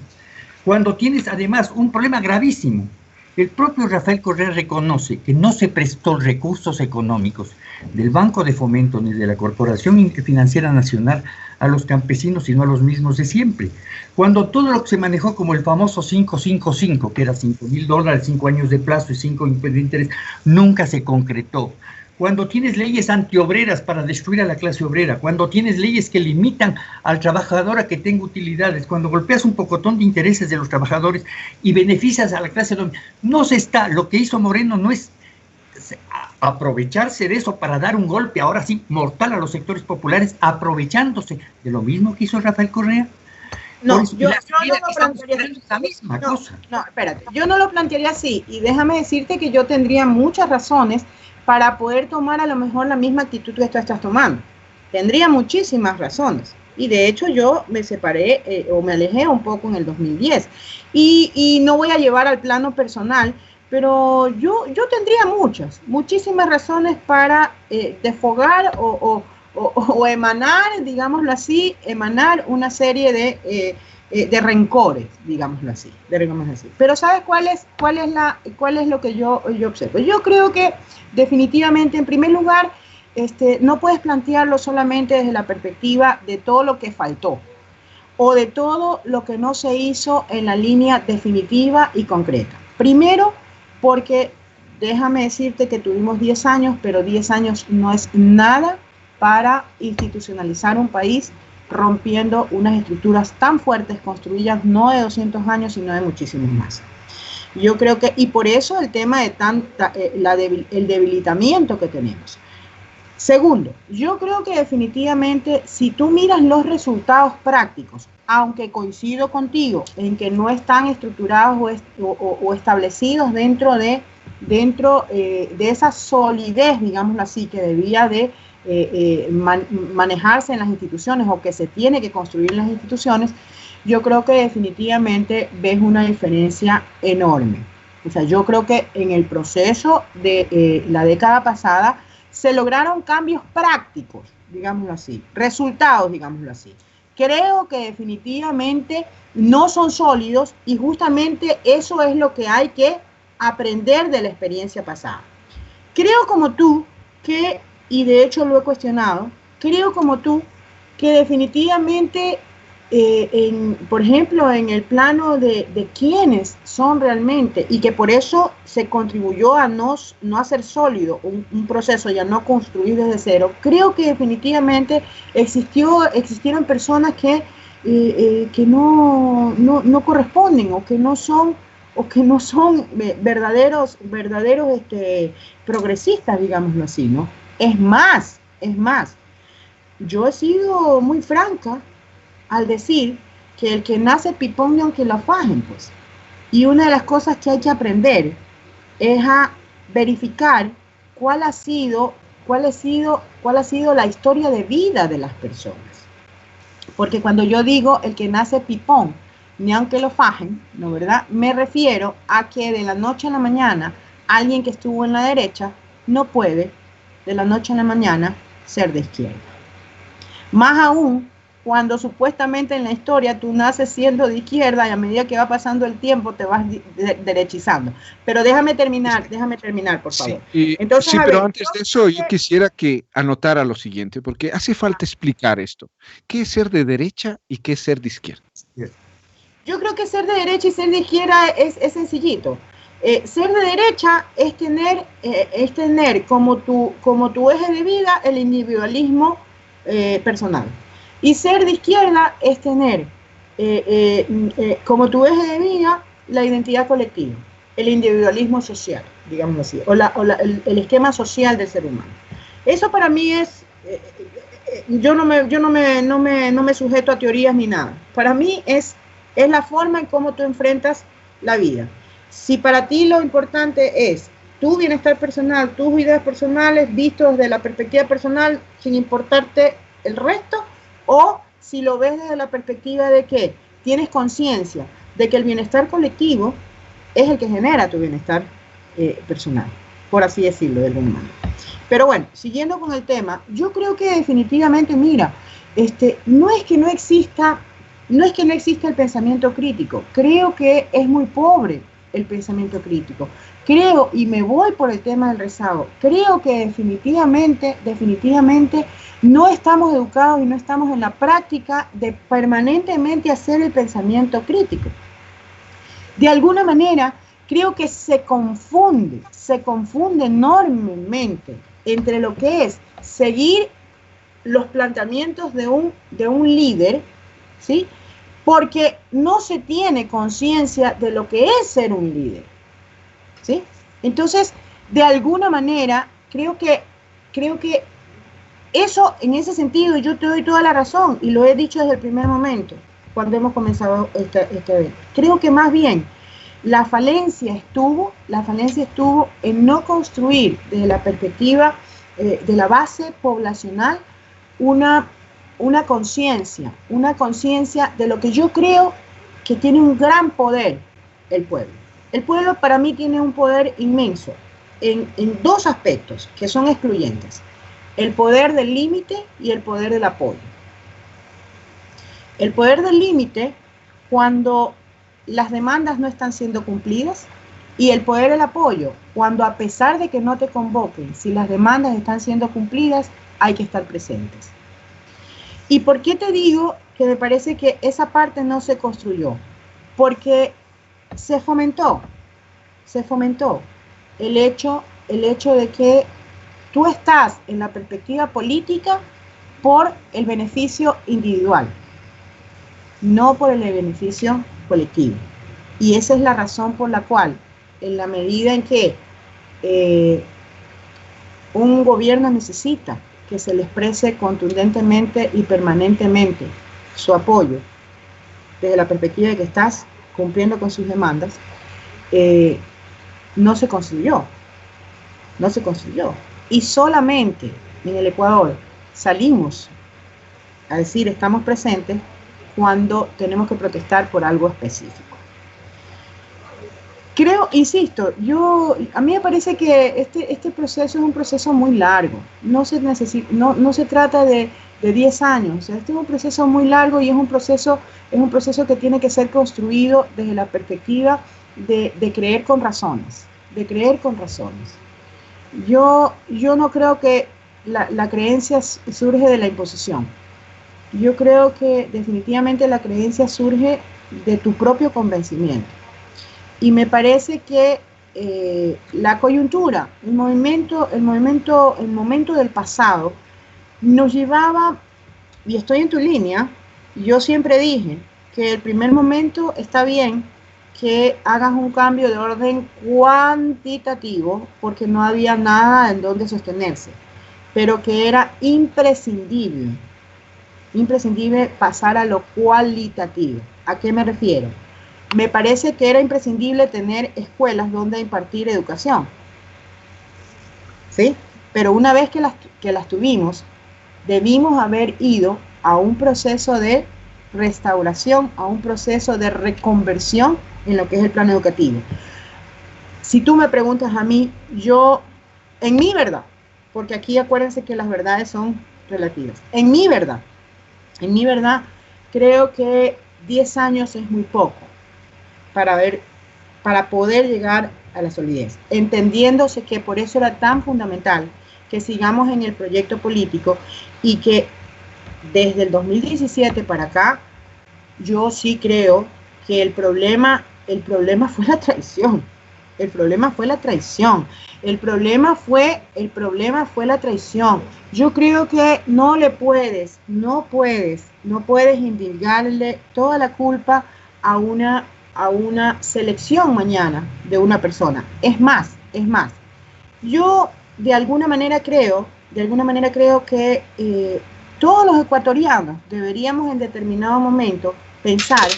cuando tienes además un problema gravísimo, el propio Rafael Correa reconoce que no se prestó recursos económicos del Banco de Fomento ni de la Corporación Financiera Nacional a los campesinos, sino a los mismos de siempre. Cuando todo lo que se manejó como el famoso 555, que era $5,000, 5 años de plazo y 5 de interés, nunca se concretó. Cuando tienes leyes antiobreras para destruir a la clase obrera, cuando tienes leyes que limitan al trabajador a que tenga utilidades, cuando golpeas un pocotón de intereses de los trabajadores y beneficias a la clase dominante, no se está. Lo que hizo Moreno no es aprovecharse de eso para dar un golpe, ahora sí, mortal a los sectores populares, aprovechándose de lo mismo que hizo Rafael Correa. No, yo no lo plantearía así. No, espérate, yo no lo plantearía así, y déjame decirte que yo tendría muchas razones para poder tomar a lo mejor la misma actitud que tú estás tomando. Tendría muchísimas razones. Y de hecho yo me separé o me alejé un poco en el 2010. Y no voy a llevar al plano personal, pero yo tendría muchísimas razones para desfogar o emanar, digámoslo así, emanar una serie de rencores, digámoslo así. Pero ¿sabes cuál es lo que yo observo? Yo creo que definitivamente, en primer lugar, no puedes plantearlo solamente desde la perspectiva de todo lo que faltó o de todo lo que no se hizo en la línea definitiva y concreta. Primero, porque déjame decirte que tuvimos 10 años, pero 10 años no es nada para institucionalizar un país rompiendo unas estructuras tan fuertes construidas no de 200 años, sino de muchísimos más. Yo creo que, y por eso el tema de el debilitamiento que tenemos. Segundo, yo creo que definitivamente si tú miras los resultados prácticos, aunque coincido contigo en que no están estructurados o establecidos dentro de esa solidez, digámoslo así, que debía de manejarse en las instituciones o que se tiene que construir en las instituciones, yo creo que definitivamente ves una diferencia enorme. O sea, yo creo que en el proceso de la década pasada se lograron cambios prácticos, digámoslo así, resultados, digámoslo así. Creo que definitivamente no son sólidos y justamente eso es lo que hay que aprender de la experiencia pasada. Creo como tú que, y de hecho lo he cuestionado, creo como tú que definitivamente, por ejemplo, en el plano de quiénes son realmente, y que por eso se contribuyó a no hacer sólido un proceso y a no construir desde cero, creo que definitivamente existieron personas que no corresponden o que no son verdaderos progresistas, digámoslo así, ¿no? Es más, yo he sido muy franca al decir que el que nace pipón ni aunque lo fajen, pues. Y una de las cosas que hay que aprender es a verificar cuál ha sido la historia de vida de las personas. Porque cuando yo digo el que nace pipón ni aunque lo fajen, ¿no, verdad? Me refiero a que de la noche a la mañana alguien que estuvo en la derecha no puede de la noche a la mañana ser de izquierda. Más aún cuando supuestamente en la historia tú naces siendo de izquierda y a medida que va pasando el tiempo te vas derechizando. Pero déjame terminar, por favor. Entonces, sí, pero antes de eso yo quisiera que anotara lo siguiente, porque hace falta explicar esto. ¿Qué es ser de derecha y qué es ser de izquierda? Yo creo que ser de derecha y ser de izquierda es sencillito. Ser de derecha es tener como tu eje de vida el individualismo personal. Y ser de izquierda es tener como tu eje de vida la identidad colectiva, el individualismo social, digamos así, o el esquema social del ser humano. Eso para mí es, yo no me sujeto a teorías ni nada. Para mí es la forma en cómo tú enfrentas la vida. Si para ti lo importante es tu bienestar personal, tus ideas personales, vistos desde la perspectiva personal, sin importarte el resto, o si lo ves desde la perspectiva de que tienes conciencia de que el bienestar colectivo es el que genera tu bienestar personal, por así decirlo de alguna manera. Pero bueno, siguiendo con el tema, yo creo que definitivamente, mira, no es que no exista el pensamiento crítico, creo que es muy pobre el pensamiento crítico. Creo, y me voy por el tema del rezago, creo que definitivamente no estamos educados y no estamos en la práctica de permanentemente hacer el pensamiento crítico. De alguna manera, creo que se confunde enormemente entre lo que es seguir los planteamientos de un líder, ¿sí? Porque no se tiene conciencia de lo que es ser un líder, ¿sí? Entonces, de alguna manera, creo que eso, en ese sentido, yo te doy toda la razón, y lo he dicho desde el primer momento, cuando hemos comenzado este evento. Creo que más bien la falencia estuvo en no construir desde la perspectiva de la base poblacional una conciencia de lo que yo creo que tiene un gran poder el pueblo. El pueblo para mí tiene un poder inmenso en dos aspectos que son excluyentes: el poder del límite y el poder del apoyo. El poder del límite cuando las demandas no están siendo cumplidas, y el poder del apoyo cuando, a pesar de que no te convoquen, si las demandas están siendo cumplidas, hay que estar presentes. ¿Y por qué te digo que me parece que esa parte no se construyó? Porque se fomentó el hecho de que tú estás en la perspectiva política por el beneficio individual, no por el beneficio colectivo. Y esa es la razón por la cual, en la medida en que un gobierno necesita que se le exprese contundentemente y permanentemente su apoyo desde la perspectiva de que estás cumpliendo con sus demandas, no se construyó. Y solamente en el Ecuador salimos a decir estamos presentes cuando tenemos que protestar por algo específico. Creo, insisto, a mí me parece que este proceso es un proceso muy largo. No se trata de 10 años. O sea, este es un proceso muy largo y es un proceso que tiene que ser construido desde la perspectiva de creer con razones. Yo no creo que la creencia surge de la imposición. Yo creo que definitivamente la creencia surge de tu propio convencimiento. Y me parece que la coyuntura, el momento del pasado nos llevaba, y estoy en tu línea, yo siempre dije que el primer momento está bien que hagas un cambio de orden cuantitativo porque no había nada en donde sostenerse, pero que era imprescindible pasar a lo cualitativo. ¿A qué me refiero? Me parece que era imprescindible tener escuelas donde impartir educación, ¿sí? Pero una vez que las tuvimos, debimos haber ido a un proceso de restauración, a un proceso de reconversión en lo que es el plan educativo. Si tú me preguntas a mí, en mi verdad, porque aquí acuérdense que las verdades son relativas, en mi verdad, creo que 10 años es muy poco para poder llegar a la solidez, entendiéndose que por eso era tan fundamental que sigamos en el proyecto político y que desde el 2017 para acá, yo sí creo que el problema fue la traición. el problema fue la traición. El problema fue la traición. Yo creo que no puedes indilgarle toda la culpa a una selección mañana de una persona. Es más, yo de alguna manera creo que todos los ecuatorianos deberíamos en determinado momento pensar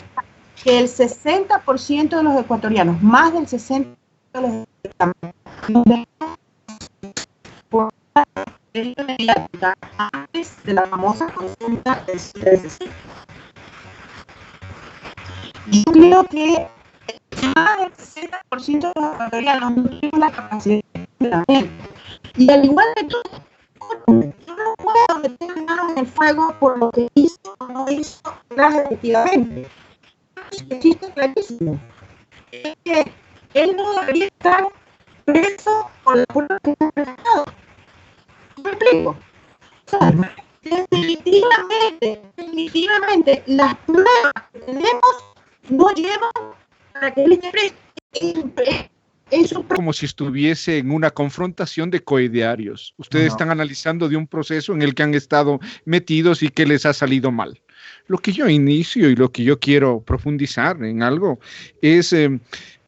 que el 60% de los ecuatorianos, más del 60% de los ecuatorianos, por la mediática antes de la famosa consulta del 13. Yo creo que más del 60% de los ecuatorianos no tienen la capacidad de la mente. Y al igual que tú, yo no puedo meter manos en el fuego por lo que hizo o no hizo efectivamente. Existe clarísimo. Es que él no debería estar preso por la prueba que ha presentado. ¿Me explico? O sea, definitivamente, las pruebas que tenemos no llevan para que él esté preso. Como si estuviese en una confrontación de coidearios. Ustedes están analizando de un proceso en el que han estado metidos y que les ha salido mal. Lo que yo inicio y lo que yo quiero profundizar en algo es,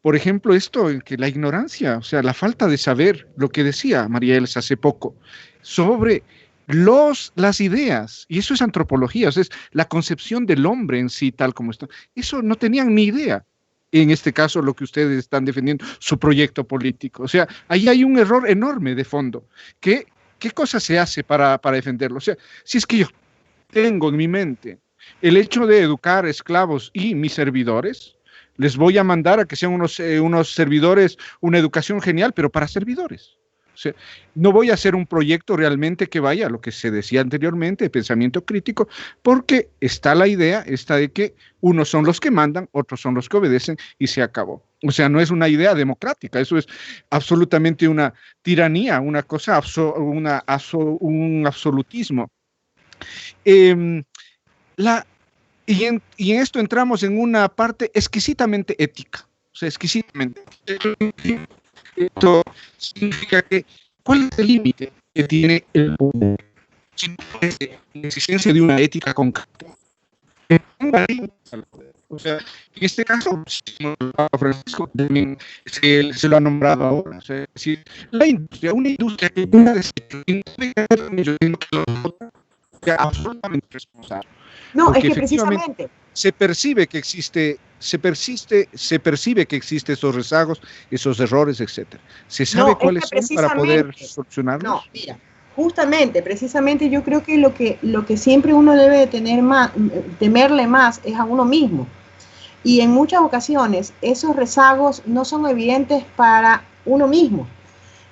por ejemplo, esto, que la ignorancia, o sea, la falta de saber, lo que decía María Elsa hace poco, sobre las ideas, y eso es antropología, o sea, es la concepción del hombre en sí, tal como está. Eso no tenían ni idea. En este caso, lo que ustedes están defendiendo, su proyecto político. O sea, ahí hay un error enorme de fondo. ¿Qué cosa se hace para defenderlo? O sea, si es que yo tengo en mi mente el hecho de educar esclavos y mis servidores, les voy a mandar a que sean unos servidores, una educación genial, pero para servidores. O sea, no voy a hacer un proyecto realmente que vaya a lo que se decía anteriormente, de pensamiento crítico, porque está la idea de que unos son los que mandan, otros son los que obedecen y se acabó. O sea, no es una idea democrática, eso es absolutamente una tiranía, una cosa, un absolutismo. Y en esto entramos en una parte exquisitamente ética, o sea, exquisitamente. Esto significa que, ¿cuál es el límite que tiene el poder? Si no parece la existencia de una ética concreta, o sea, en este caso, Francisco también se lo ha nombrado ahora. O sea, es decir, una industria que tenga desechos, absolutamente responsable. No, porque es que precisamente se percibe que existe esos rezagos, esos errores, etcétera. ¿Se sabe cuáles son para poder solucionarlos? No, mira, precisamente yo creo que lo que siempre uno debe de temerle más es a uno mismo. Y en muchas ocasiones esos rezagos no son evidentes para uno mismo.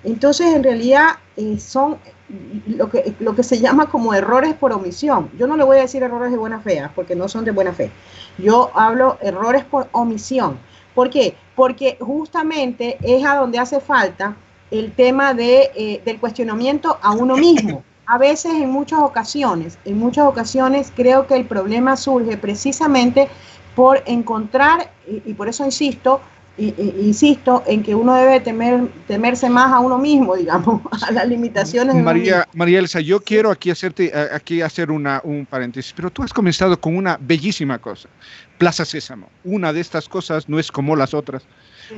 Entonces, en realidad, son lo que se llama como errores por omisión. Yo no le voy a decir errores de buena fe, porque no son de buena fe. Yo hablo errores por omisión. ¿Por qué? Porque justamente es a donde hace falta el tema del cuestionamiento a uno mismo. A veces, en muchas ocasiones creo que el problema surge precisamente por encontrar, y por eso insisto en que uno debe temerse más a uno mismo, digamos, a las limitaciones de María Elsa, yo quiero aquí hacer un paréntesis, pero tú has comenzado con una bellísima cosa, Plaza Sésamo. Una de estas cosas no es como las otras.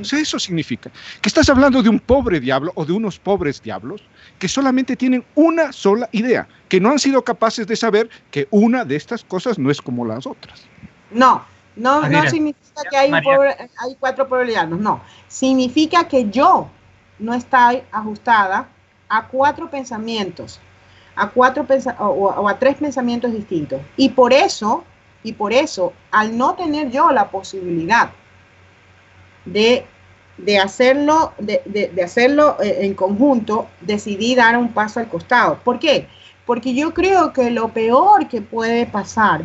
O sea, eso significa que estás hablando de un pobre diablo o de unos pobres diablos que solamente tienen una sola idea, que no han sido capaces de saber que una de estas cosas no es como las otras. No significa que hay cuatro probabilidades, no. Significa que yo no estoy ajustada a cuatro pensamientos, o a tres pensamientos distintos. Y por eso, al no tener yo la posibilidad de hacerlo en conjunto, decidí dar un paso al costado. ¿Por qué? Porque yo creo que lo peor que puede pasar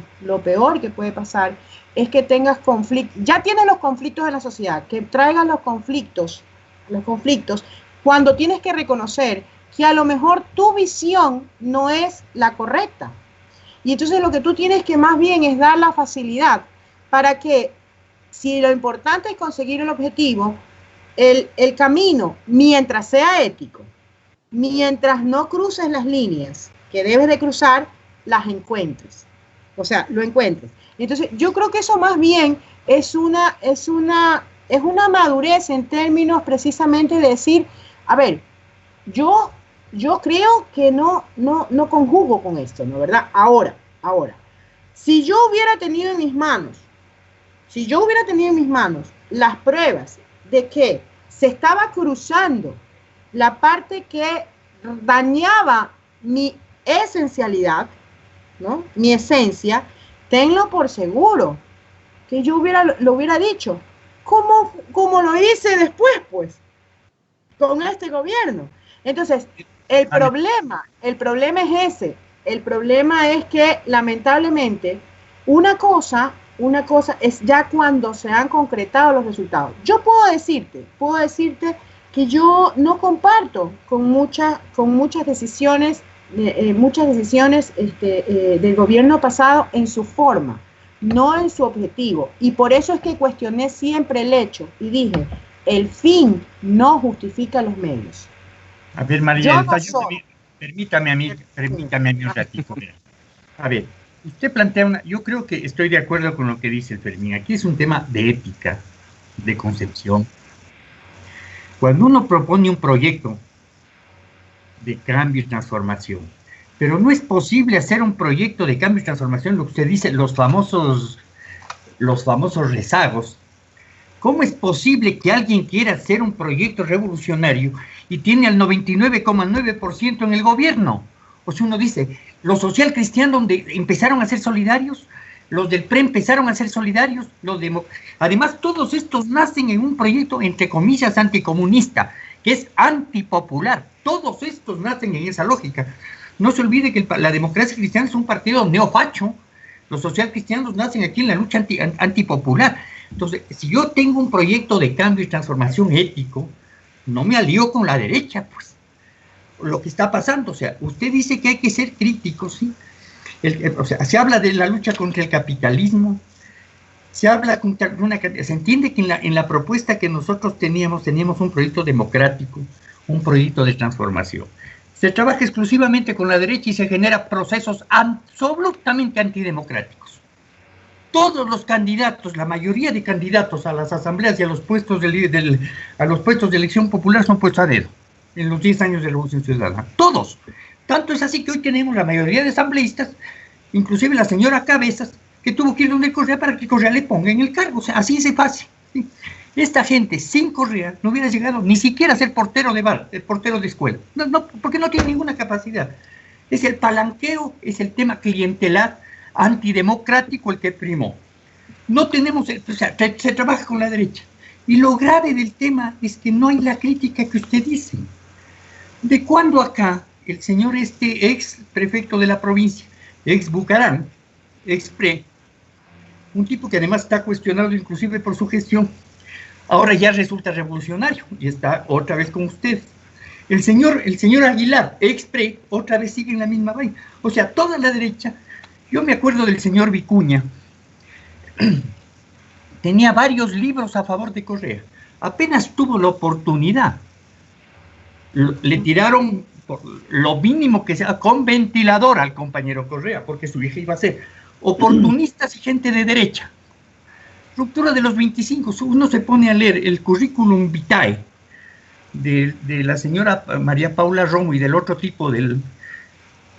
es que tengas conflictos. Ya tienes los conflictos en la sociedad, que traigan los conflictos, cuando tienes que reconocer que a lo mejor tu visión no es la correcta. Y entonces lo que tú tienes que más bien es dar la facilidad para que, si lo importante es conseguir el objetivo, el camino, mientras sea ético, mientras no cruces las líneas que debes de cruzar, las encuentres. O sea, lo encuentres. Entonces, yo creo que eso más bien es una madurez en términos precisamente de decir, a ver, yo creo que no conjugo con esto, ¿no? ¿Verdad? Ahora, si yo hubiera tenido en mis manos las pruebas de que se estaba cruzando la parte que dañaba mi esencialidad, ¿no? Mi esencia, tenlo por seguro que yo lo hubiera dicho. ¿Cómo lo hice después, pues? Con este gobierno. Entonces, el problema es ese. El problema es que, lamentablemente, una cosa es ya cuando se han concretado los resultados. Yo puedo decirte que yo no comparto con muchas decisiones del gobierno pasado en su forma, no en su objetivo. Y por eso es que cuestioné siempre el hecho y dije, el fin no justifica los medios. A ver, María, permítame a mí un ratito. A ver, usted plantea yo creo que estoy de acuerdo con lo que dice el Fermín. Aquí es un tema de ética, de concepción. Cuando uno propone un proyecto de cambio y transformación, pero no es posible hacer un proyecto de cambio y transformación, lo que usted dice, los famosos rezagos. ¿Cómo es posible que alguien quiera hacer un proyecto revolucionario y tiene al 99,9% en el gobierno? O sea, uno dice, los socialcristianos donde empezaron a ser solidarios, los del PRE empezaron a ser solidarios, además todos estos nacen en un proyecto, entre comillas, anticomunista, que es antipopular. Todos estos nacen en esa lógica. No se olvide que la democracia cristiana es un partido neofacho. Los socialcristianos nacen aquí en la lucha antipopular. Entonces, si yo tengo un proyecto de cambio y transformación ético, no me alío con la derecha, pues. Lo que está pasando, o sea, usted dice que hay que ser críticos, ¿sí? O sea, se habla de la lucha contra el capitalismo, se entiende que en la propuesta que nosotros teníamos un proyecto democrático, un proyecto de transformación. Se trabaja exclusivamente con la derecha y se generan procesos absolutamente antidemocráticos. Todos los candidatos, la mayoría de candidatos a las asambleas y a los puestos de elección popular son puestos a dedo en los 10 años de Revolución Ciudadana. Todos. Tanto es así que hoy tenemos la mayoría de asambleístas, inclusive la señora Cabezas, que tuvo que ir donde Correa para que Correa le ponga en el cargo. O sea, así es fácil. ¿Sí? Esta gente sin Correa no hubiera llegado ni siquiera a ser portero de bar, portero de escuela. No, porque no tiene ninguna capacidad. Es el palanqueo, es el tema clientelar, antidemocrático el que primó. No tenemos, o sea, se trabaja con la derecha. Y lo grave del tema es que no hay la crítica que usted dice. ¿De cuándo acá el señor ex prefecto de la provincia, ex Bucarán, ex PRE, un tipo que además está cuestionado inclusive por su gestión, ahora ya resulta revolucionario y está otra vez con ustedes? El señor Aguilar, ex PRE, otra vez sigue en la misma vaina. O sea, toda la derecha. Yo me acuerdo del señor Vicuña, tenía varios libros a favor de Correa. Apenas tuvo la oportunidad, le tiraron por lo mínimo que sea, con ventilador al compañero Correa, porque su hija iba a ser oportunistas y gente de derecha. Ruptura de los 25, uno se pone a leer el currículum vitae de la señora María Paula Romo y del otro tipo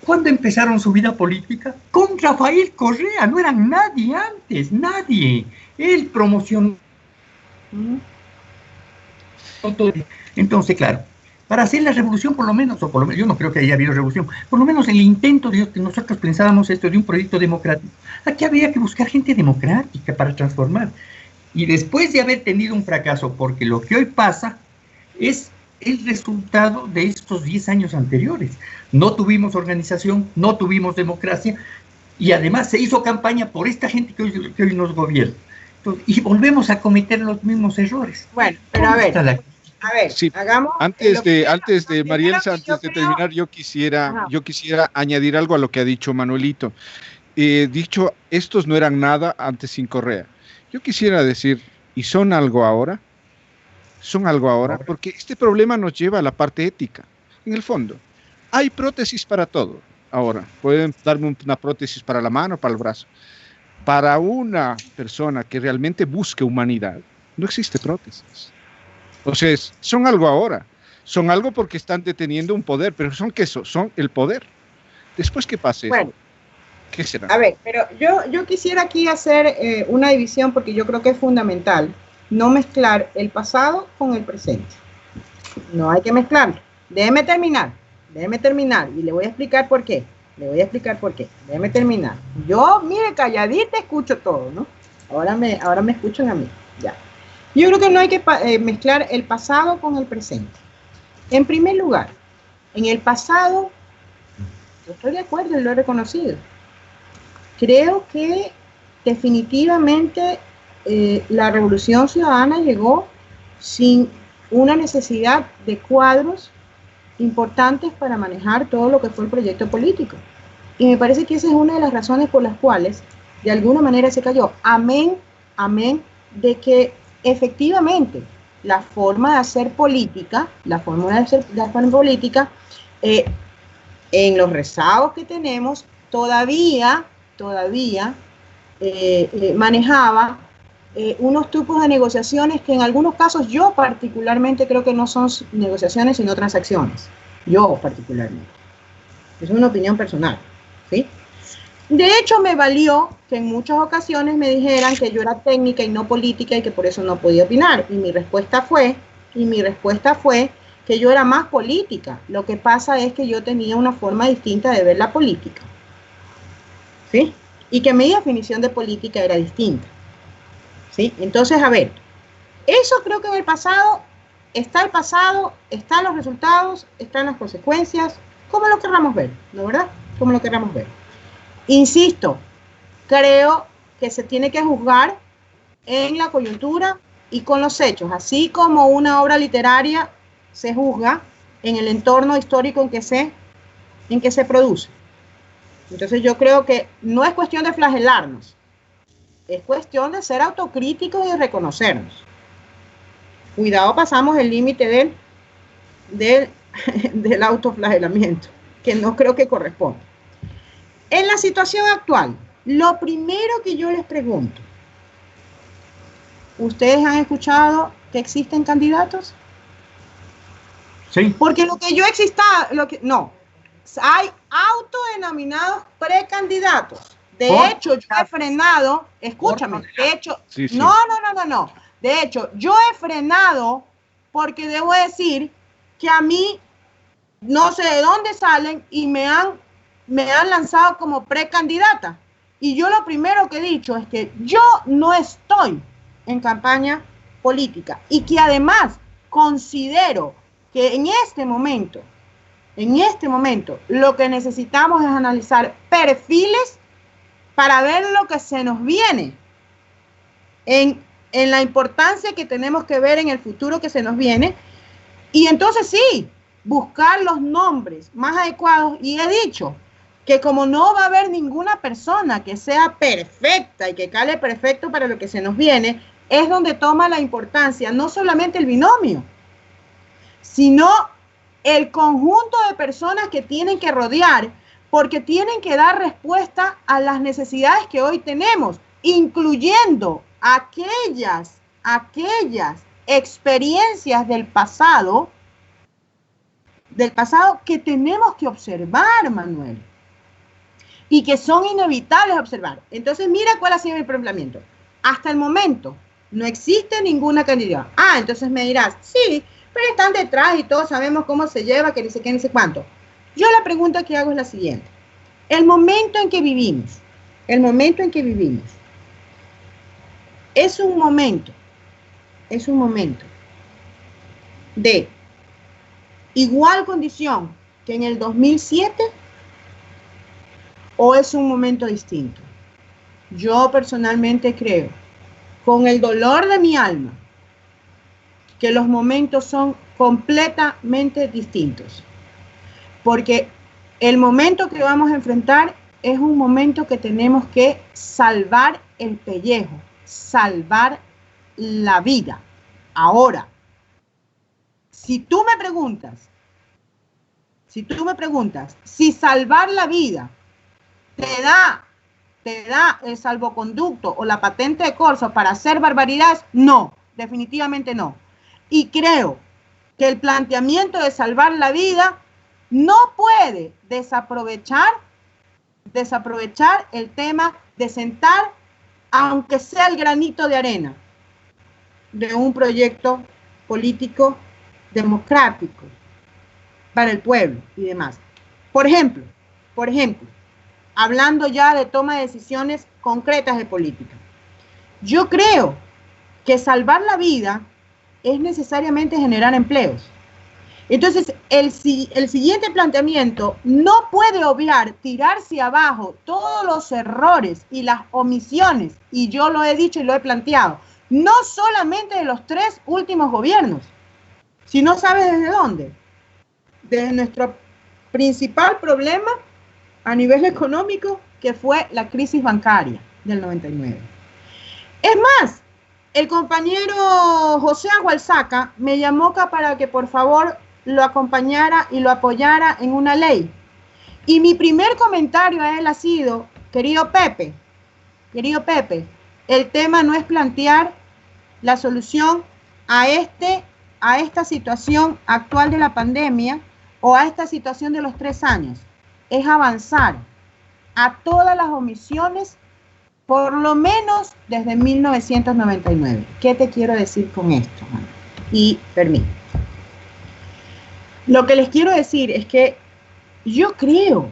¿Cuándo empezaron su vida política? Con Rafael Correa, no eran nadie antes, nadie. Él promocionó. Entonces, claro, para hacer la revolución, por lo menos, yo no creo que haya habido revolución, por lo menos el intento de que nosotros pensábamos esto de un proyecto democrático, aquí había que buscar gente democrática para transformar. Y después de haber tenido un fracaso, porque lo que hoy pasa es el resultado de estos 10 años anteriores. No tuvimos organización, no tuvimos democracia, y además se hizo campaña por esta gente que hoy nos gobierna. Entonces, y volvemos a cometer los mismos errores. Bueno, pero a ver, sí, hagamos... Antes de Marielsa, antes de terminar, yo quisiera añadir algo a lo que ha dicho Manuelito. Dicho, estos no eran nada antes sin Correa. Yo quisiera decir, ¿y son algo ahora? son algo ahora, porque este problema nos lleva a la parte ética. En el fondo, hay prótesis para todo. Ahora, pueden darme una prótesis para la mano, para el brazo. Para una persona que realmente busque humanidad, no existe prótesis. O sea, son algo ahora. Son algo porque están deteniendo un poder, pero ¿son qué son? Son el poder. Después que pase bueno, eso, ¿qué será? A ver, pero yo quisiera aquí hacer una división porque yo creo que es fundamental no mezclar el pasado con el presente. No hay que mezclarlo. Déjeme terminar y le voy a explicar por qué. Déjeme terminar. Yo, mire, calladita escucho todo, ¿no? Ahora me escuchan a mí, ya. Yo creo que no hay que mezclar el pasado con el presente. En primer lugar, en el pasado, yo estoy de acuerdo y lo he reconocido. Creo que definitivamente la Revolución Ciudadana llegó sin una necesidad de cuadros importantes para manejar todo lo que fue el proyecto político. Y me parece que esa es una de las razones por las cuales de alguna manera se cayó. Amén de que efectivamente la forma de hacer política, en los rezagos que tenemos, todavía manejaba unos tipos de negociaciones que en algunos casos yo particularmente creo que no son negociaciones sino transacciones. Yo particularmente. Es una opinión personal, ¿sí? De hecho, me valió que en muchas ocasiones me dijeran que yo era técnica y no política y que por eso no podía opinar. Y mi respuesta fue que yo era más política. Lo que pasa es que yo tenía una forma distinta de ver la política, ¿sí? Y que mi definición de política era distinta, ¿sí? Entonces, a ver, eso creo que en el pasado, están los resultados, están las consecuencias, como lo querramos ver, ¿no verdad? Como lo querramos ver. Insisto, creo que se tiene que juzgar en la coyuntura y con los hechos, así como una obra literaria se juzga en el entorno histórico en que se produce. Entonces yo creo que no es cuestión de flagelarnos, es cuestión de ser autocríticos y de reconocernos. Cuidado, pasamos el límite del autoflagelamiento, que no creo que corresponda. En la situación actual, lo primero que yo les pregunto, ¿ustedes han escuchado que existen candidatos? Sí. Porque lo que yo hay autodenominados precandidatos. De hecho, yo he frenado, escúchame, de hecho, sí. No. De hecho, yo he frenado porque debo decir que a mí no sé de dónde salen y me han lanzado como precandidata. Y yo lo primero que he dicho es que yo no estoy en campaña política y que además considero que en este momento, lo que necesitamos es analizar perfiles para ver lo que se nos viene en la importancia que tenemos que ver en el futuro que se nos viene. Y entonces sí, buscar los nombres más adecuados. Y he dicho que como no va a haber ninguna persona que sea perfecta y que cale perfecto para lo que se nos viene, es donde toma la importancia no solamente el binomio, sino el conjunto de personas que tienen que rodear, porque tienen que dar respuesta a las necesidades que hoy tenemos, incluyendo aquellas experiencias del pasado que tenemos que observar, Manuel, y que son inevitables observar. Entonces, mira cuál ha sido mi planteamiento. Hasta el momento no existe ninguna candidata. Entonces me dirás, sí, pero están detrás y todos sabemos cómo se lleva, que ni sé qué, ni sé cuánto. Yo la pregunta que hago es la siguiente. El momento en que vivimos es un momento de igual condición que en el 2007 o es un momento distinto. Yo personalmente creo, con el dolor de mi alma, que los momentos son completamente distintos. Porque el momento que vamos a enfrentar es un momento que tenemos que salvar el pellejo, salvar la vida. Ahora, si tú me preguntas si salvar la vida te da el salvoconducto o la patente de corso para hacer barbaridades, no, definitivamente no. Y creo que el planteamiento de salvar la vida no puede desaprovechar el tema de sentar, aunque sea el granito de arena, de un proyecto político democrático para el pueblo y demás. Por ejemplo, hablando ya de toma de decisiones concretas de política, yo creo que salvar la vida es necesariamente generar empleos. Entonces, el siguiente planteamiento no puede obviar, tirarse abajo todos los errores y las omisiones, y yo lo he dicho y lo he planteado, no solamente de los 3 últimos gobiernos, sino ¿sabes desde dónde? Desde nuestro principal problema a nivel económico, que fue la crisis bancaria del 99. Es más, el compañero José Agualzaca me llamó para que por favor lo acompañara y lo apoyara en una ley. Y mi primer comentario a él ha sido, querido Pepe, el tema no es plantear la solución a esta situación actual de la pandemia o a esta situación de los 3 años. Es avanzar a todas las omisiones, por lo menos desde 1999. ¿Qué te quiero decir con esto? Y permíteme. Lo que les quiero decir es que yo creo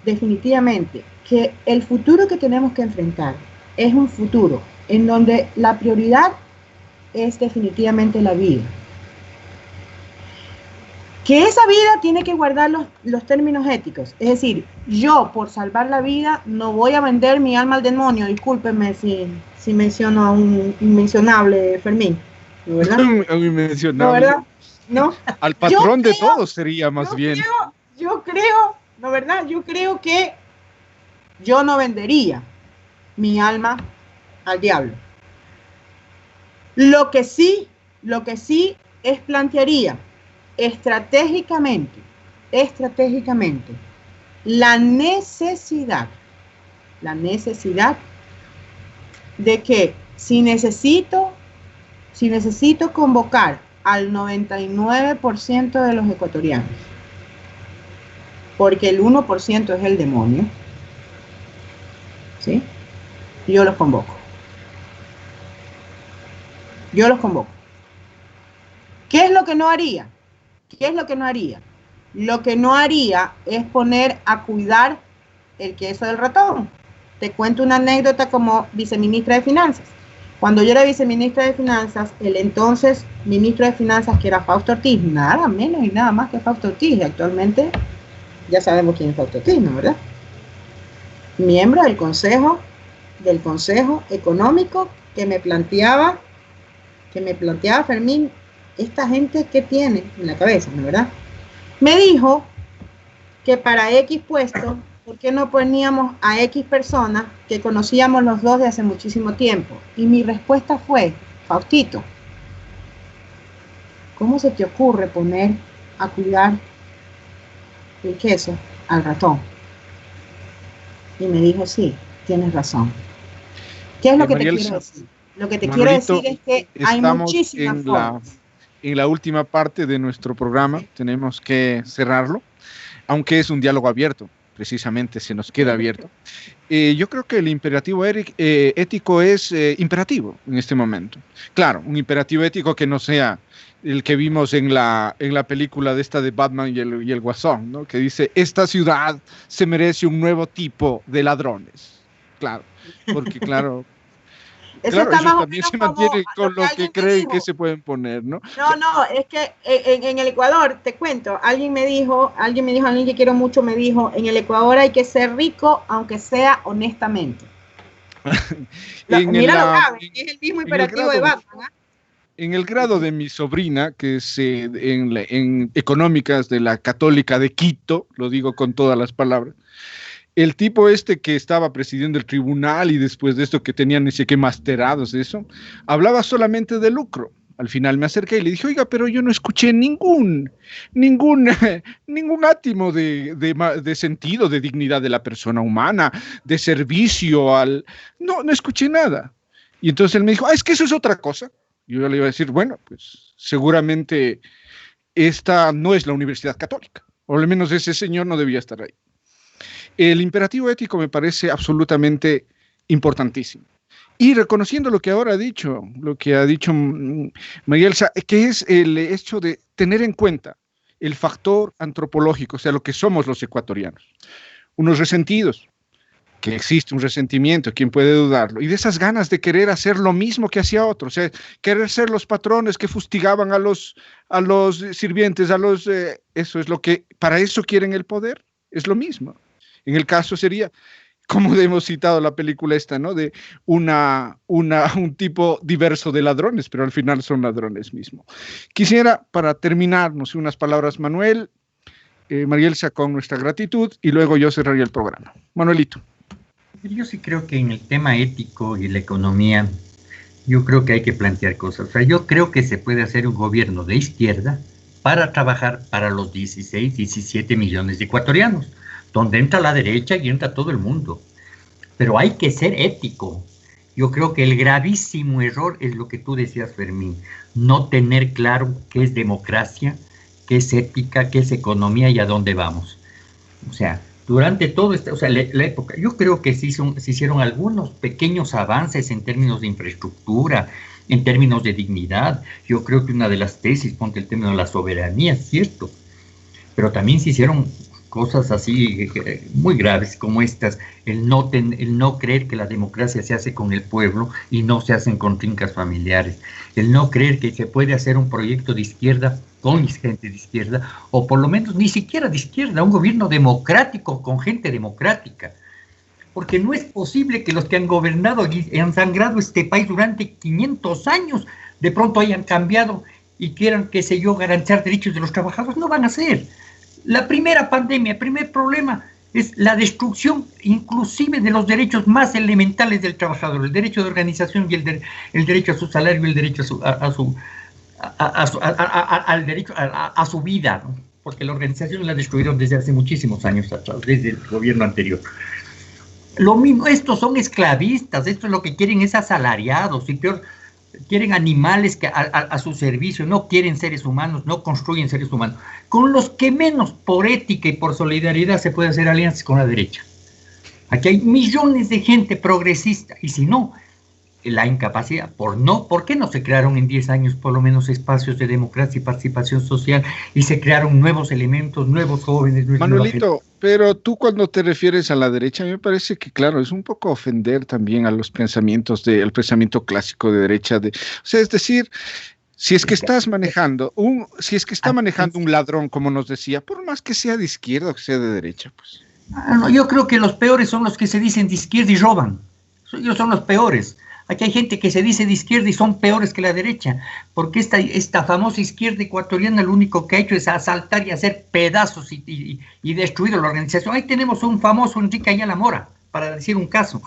definitivamente que el futuro que tenemos que enfrentar es un futuro en donde la prioridad es definitivamente la vida. Que esa vida tiene que guardar los términos éticos. Es decir, yo por salvar la vida no voy a vender mi alma al demonio. Discúlpenme si menciono a un inmencionable Fermín. ¿No, verdad? Un inmencionable. ¿No, verdad? ¿No? Al patrón de todos sería más bien. Yo creo, ¿no, verdad? Yo creo que yo no vendería mi alma al diablo. Lo que sí es plantearía estratégicamente, la necesidad de que si necesito convocar al 99% de los ecuatorianos, porque el 1% es el demonio, ¿sí? Yo los convoco. ¿Qué es lo que no haría? Lo que no haría es poner a cuidar el queso del ratón. Te cuento una anécdota como viceministra de Finanzas. Cuando yo era viceministra de Finanzas, el entonces ministro de Finanzas, que era Fausto Ortiz, nada menos y nada más que Fausto Ortiz, y actualmente ya sabemos quién es Fausto Ortiz, ¿no, verdad? Miembro del Consejo Económico que me planteaba Fermín, esta gente que tiene en la cabeza, ¿no, verdad? Me dijo que para X puesto, ¿por qué no poníamos a X personas que conocíamos los dos de hace muchísimo tiempo? Y mi respuesta fue, Faustito, ¿cómo se te ocurre poner a cuidar el queso al ratón? Y me dijo, sí, tienes razón. ¿Qué es lo que te quiero decir? Lo que te quiero decir es que hay muchísimas formas. En la última parte de nuestro programa tenemos que cerrarlo, aunque es un diálogo abierto, precisamente se nos queda abierto. Yo creo que el imperativo ético es imperativo en este momento. Claro, un imperativo ético que no sea el que vimos en la película de esta de Batman y el Guasón, ¿no? Que dice, esta ciudad se merece un nuevo tipo de ladrones. Claro, porque claro... Claro, ellos también se mantienen con lo que creen que se pueden poner, ¿no? No, es que en el Ecuador, te cuento, alguien que quiero mucho me dijo, en el Ecuador hay que ser rico, aunque sea honestamente. Mira lo grave, es el mismo imperativo de Batman, ¿eh? En el grado de mi sobrina, que es en económicas de la Católica de Quito, lo digo con todas las palabras, el tipo que estaba presidiendo el tribunal y después de esto que tenían ni sé qué masterados, hablaba solamente de lucro, al final me acerqué y le dije, oiga, pero yo no escuché ningún átimo de sentido, de dignidad de la persona humana, de servicio al... No escuché nada. Y entonces él me dijo, es que eso es otra cosa. Y yo le iba a decir, bueno, pues seguramente esta no es la Universidad Católica, o al menos ese señor no debía estar ahí. El imperativo ético me parece absolutamente importantísimo. Y reconociendo lo que ahora ha dicho, María Elsa, que es el hecho de tener en cuenta el factor antropológico, o sea, lo que somos los ecuatorianos. Unos resentidos, que existe un resentimiento, ¿quién puede dudarlo? Y de esas ganas de querer hacer lo mismo que hacía otro, o sea, querer ser los patrones que fustigaban a los sirvientes, eso es lo que, para eso quieren el poder, es lo mismo. En el caso sería, como hemos citado la película esta, ¿no? De un tipo diverso de ladrones, pero al final son ladrones mismo. Quisiera, para terminar, no sé, unas palabras, Manuel, María Elsa, con nuestra gratitud, y luego yo cerraría el programa. Manuelito. Yo sí creo que en el tema ético y la economía, yo creo que hay que plantear cosas. O sea, yo creo que se puede hacer un gobierno de izquierda para trabajar para los 16, 17 millones de ecuatorianos, donde entra la derecha y entra todo el mundo. Pero hay que ser ético. Yo creo que el gravísimo error es lo que tú decías, Fermín, no tener claro qué es democracia, qué es ética, qué es economía y a dónde vamos. O sea, durante todo la época, yo creo que se hicieron algunos pequeños avances en términos de infraestructura, en términos de dignidad. Yo creo que una de las tesis, ponte el término de la soberanía, es cierto, pero también se hicieron cosas así muy graves como estas, el no creer que la democracia se hace con el pueblo y no se hacen con trincas familiares, el no creer que se puede hacer un proyecto de izquierda con gente de izquierda, o por lo menos ni siquiera de izquierda, un gobierno democrático con gente democrática, porque no es posible que los que han gobernado y han sangrado este país durante 500 años de pronto hayan cambiado y quieran, qué sé yo, garantizar derechos de los trabajadores. No van a hacer. La primera pandemia, el primer problema es la destrucción inclusive de los derechos más elementales del trabajador, el derecho de organización y el derecho a su salario y el derecho a su vida, ¿no? Porque la organización la destruyeron desde hace muchísimos años atrás, desde el gobierno anterior. Lo mismo, estos son esclavistas, esto es lo que quieren es asalariados, y peor, quieren animales que a su servicio, no quieren seres humanos, no construyen seres humanos, con los que menos por ética y por solidaridad se puede hacer alianzas con la derecha. Aquí hay millones de gente progresista, y si no, la incapacidad, ¿por qué no se crearon en 10 años por lo menos espacios de democracia y participación social y se crearon nuevos elementos, nuevos jóvenes? Manuelito, pero tú cuando te refieres a la derecha, me parece que, claro, es un poco ofender también a los pensamientos al pensamiento clásico de derecha. O sea, es decir, si es que estás manejando manejando un ladrón, como nos decía, por más que sea de izquierda o que sea de derecha, pues. No, yo creo que los peores son los que se dicen de izquierda y roban. Ellos son los peores. Aquí hay gente que se dice de izquierda y son peores que la derecha, porque esta famosa izquierda ecuatoriana lo único que ha hecho es asaltar y hacer pedazos y destruir la organización. Ahí tenemos un famoso Enrique Ayala Mora, para decir un caso.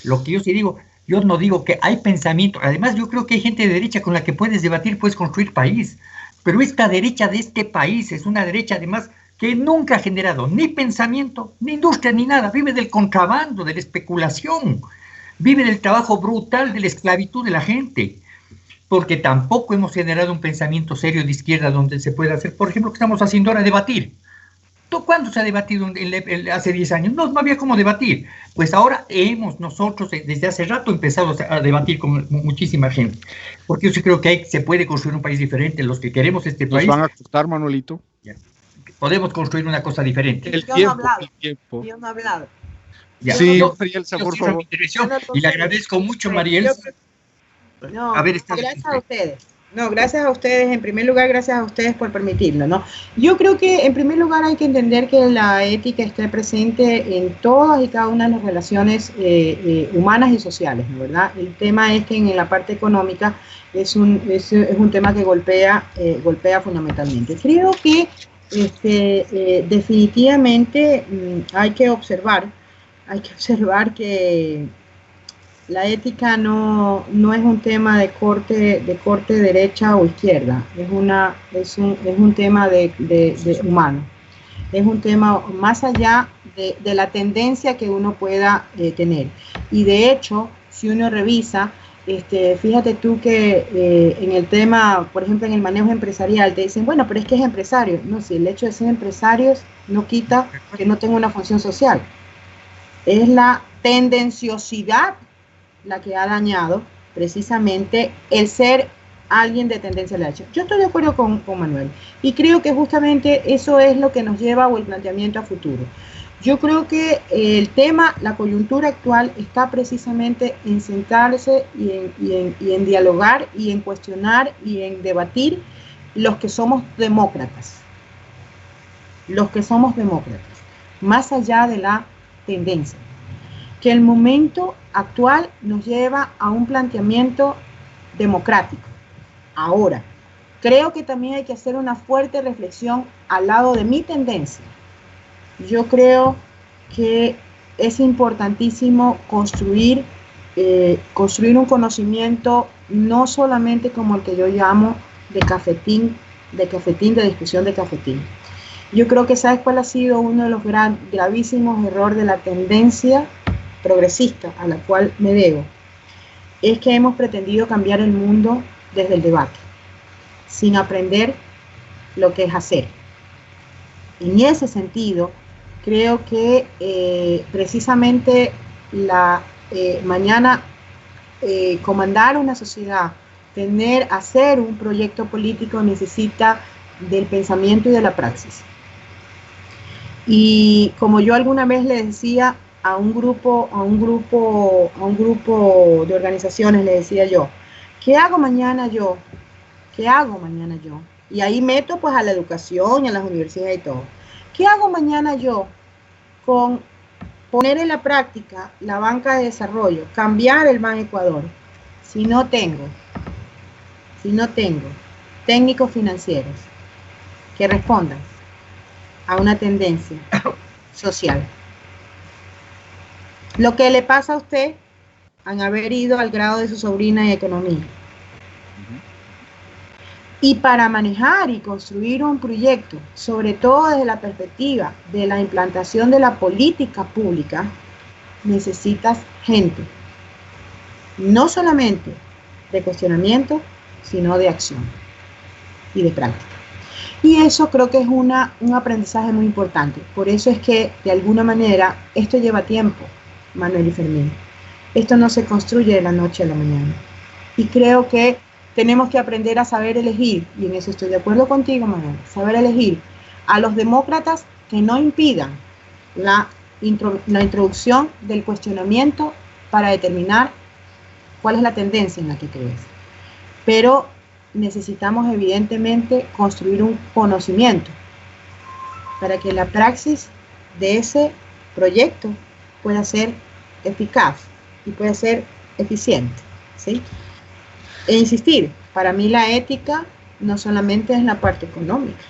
Lo que yo sí digo, yo no digo que hay pensamiento, además yo creo que hay gente de derecha con la que puedes debatir, puedes construir país, pero esta derecha de este país es una derecha además que nunca ha generado ni pensamiento, ni industria, ni nada, vive del contrabando, de la especulación, vive del trabajo brutal, de la esclavitud de la gente, porque tampoco hemos generado un pensamiento serio de izquierda donde se pueda hacer, por ejemplo, que estamos haciendo ahora, debatir. ¿Cuándo se ha debatido hace 10 años? No había cómo debatir. Pues ahora nosotros desde hace rato empezado a debatir con muchísima gente, porque yo sí creo que se puede construir un país diferente, los que queremos este país. ¿Nos van a cortar, Manuelito? Podemos construir una cosa diferente. Yo no he hablado. Ya, sí, María Elsa, por favor. Y le agradezco mucho, María Elsa. Gracias a ustedes. No, gracias a ustedes, en primer lugar, gracias a ustedes por permitirlo, ¿no? Yo creo que, en primer lugar, hay que entender que la ética está presente en todas y cada una de las relaciones humanas y sociales, ¿no? ¿Verdad? El tema es que en la parte económica es un tema que golpea fundamentalmente. Creo que definitivamente hay que observar que la ética no es un tema de corte derecha o izquierda, es un tema de humano, es un tema más allá de la tendencia que uno pueda tener. Y de hecho, si uno revisa, fíjate tú que en el tema, por ejemplo, en el manejo empresarial, te dicen, bueno, pero es que es empresario. No, si el hecho de ser empresarios no quita que no tenga una función social. Es la tendenciosidad la que ha dañado precisamente el ser alguien de tendencia a la derecha. Yo estoy de acuerdo con Manuel y creo que justamente eso es lo que nos lleva o el planteamiento a futuro. Yo creo que el tema, la coyuntura actual está precisamente en sentarse y en dialogar y en cuestionar y en debatir los que somos demócratas. Los que somos demócratas, más allá de la tendencia. Que el momento actual nos lleva a un planteamiento democrático. Ahora, creo que también hay que hacer una fuerte reflexión al lado de mi tendencia. Yo creo que es importantísimo construir un conocimiento no solamente como el que yo llamo de cafetín, de discusión de cafetín. Yo creo que ¿sabes cuál ha sido uno de los gravísimos errores de la tendencia progresista a la cual me debo? Es que hemos pretendido cambiar el mundo desde el debate, sin aprender lo que es hacer. En ese sentido, creo que precisamente mañana comandar una sociedad, hacer un proyecto político necesita del pensamiento y de la praxis. Y como yo alguna vez le decía a un grupo de organizaciones, le decía yo, ¿qué hago mañana yo? ¿Qué hago mañana yo? Y ahí meto pues a la educación y a las universidades y todo. ¿Qué hago mañana yo con poner en la práctica la banca de desarrollo, cambiar el Ban Ecuador, si no tengo técnicos financieros que respondan a una tendencia social? Lo que le pasa a usted al haber ido al grado de su sobrina en economía. Y para manejar y construir un proyecto, sobre todo desde la perspectiva de la implantación de la política pública, necesitas gente, no solamente de cuestionamiento, sino de acción y de práctica. Y eso creo que es un aprendizaje muy importante. Por eso es que, de alguna manera, esto lleva tiempo, Manuel y Fermín. Esto no se construye de la noche a la mañana. Y creo que tenemos que aprender a saber elegir, y en eso estoy de acuerdo contigo, Manuel, saber elegir a los demócratas que no impidan la introducción del cuestionamiento para determinar cuál es la tendencia en la que crees. Pero necesitamos evidentemente construir un conocimiento para que la praxis de ese proyecto pueda ser eficaz y pueda ser eficiente, ¿sí? E insistir, para mí la ética no solamente es en la parte económica,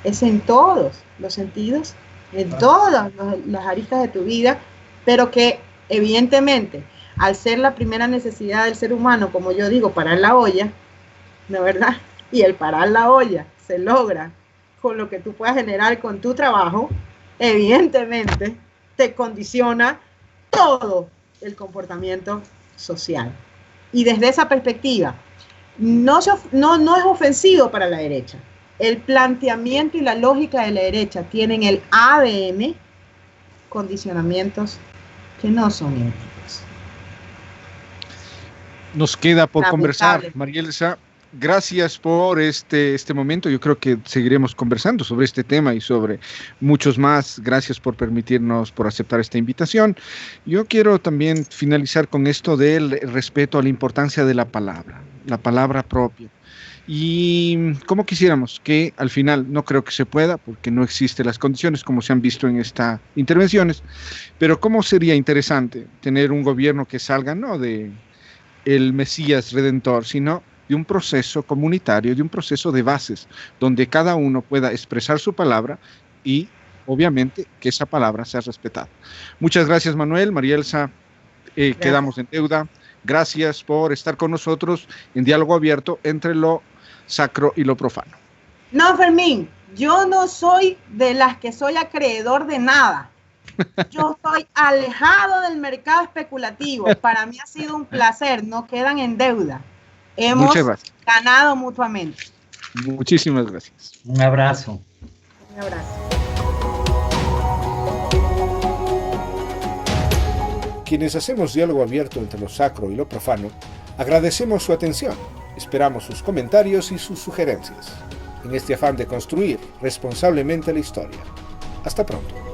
es en todos los sentidos, en todas las aristas de tu vida, pero que evidentemente, al ser la primera necesidad del ser humano, como yo digo, parar la olla, ¿no, verdad? Y el parar la olla se logra con lo que tú puedas generar con tu trabajo, evidentemente te condiciona todo el comportamiento social. Y desde esa perspectiva, no es ofensivo para la derecha. El planteamiento y la lógica de la derecha tienen el ADN condicionamientos que no son éticos. Nos queda por conversar, María Elsa. Gracias por este momento. Yo creo que seguiremos conversando sobre este tema y sobre muchos más. Gracias por permitirnos, por aceptar esta invitación. Yo quiero también finalizar con esto del respeto a la importancia de la palabra propia. Y como quisiéramos que al final, no creo que se pueda, porque no existen las condiciones como se han visto en estas intervenciones, pero cómo sería interesante tener un gobierno que salga no de el Mesías Redentor, sino de un proceso comunitario, de un proceso de bases, donde cada uno pueda expresar su palabra y, obviamente, que esa palabra sea respetada. Muchas gracias, Manuel. María Elsa, quedamos en deuda. Gracias por estar con nosotros en diálogo abierto entre lo sacro y lo profano. No, Fermín, yo no soy de las que soy acreedor de nada. Yo estoy alejado del mercado especulativo. Para mí ha sido un placer, no quedan en deuda. Hemos ganado mutuamente. Muchísimas gracias. Un abrazo. Un abrazo. Quienes hacemos diálogo abierto entre lo sacro y lo profano, agradecemos su atención. Esperamos sus comentarios y sus sugerencias, en este afán de construir responsablemente la historia. Hasta pronto.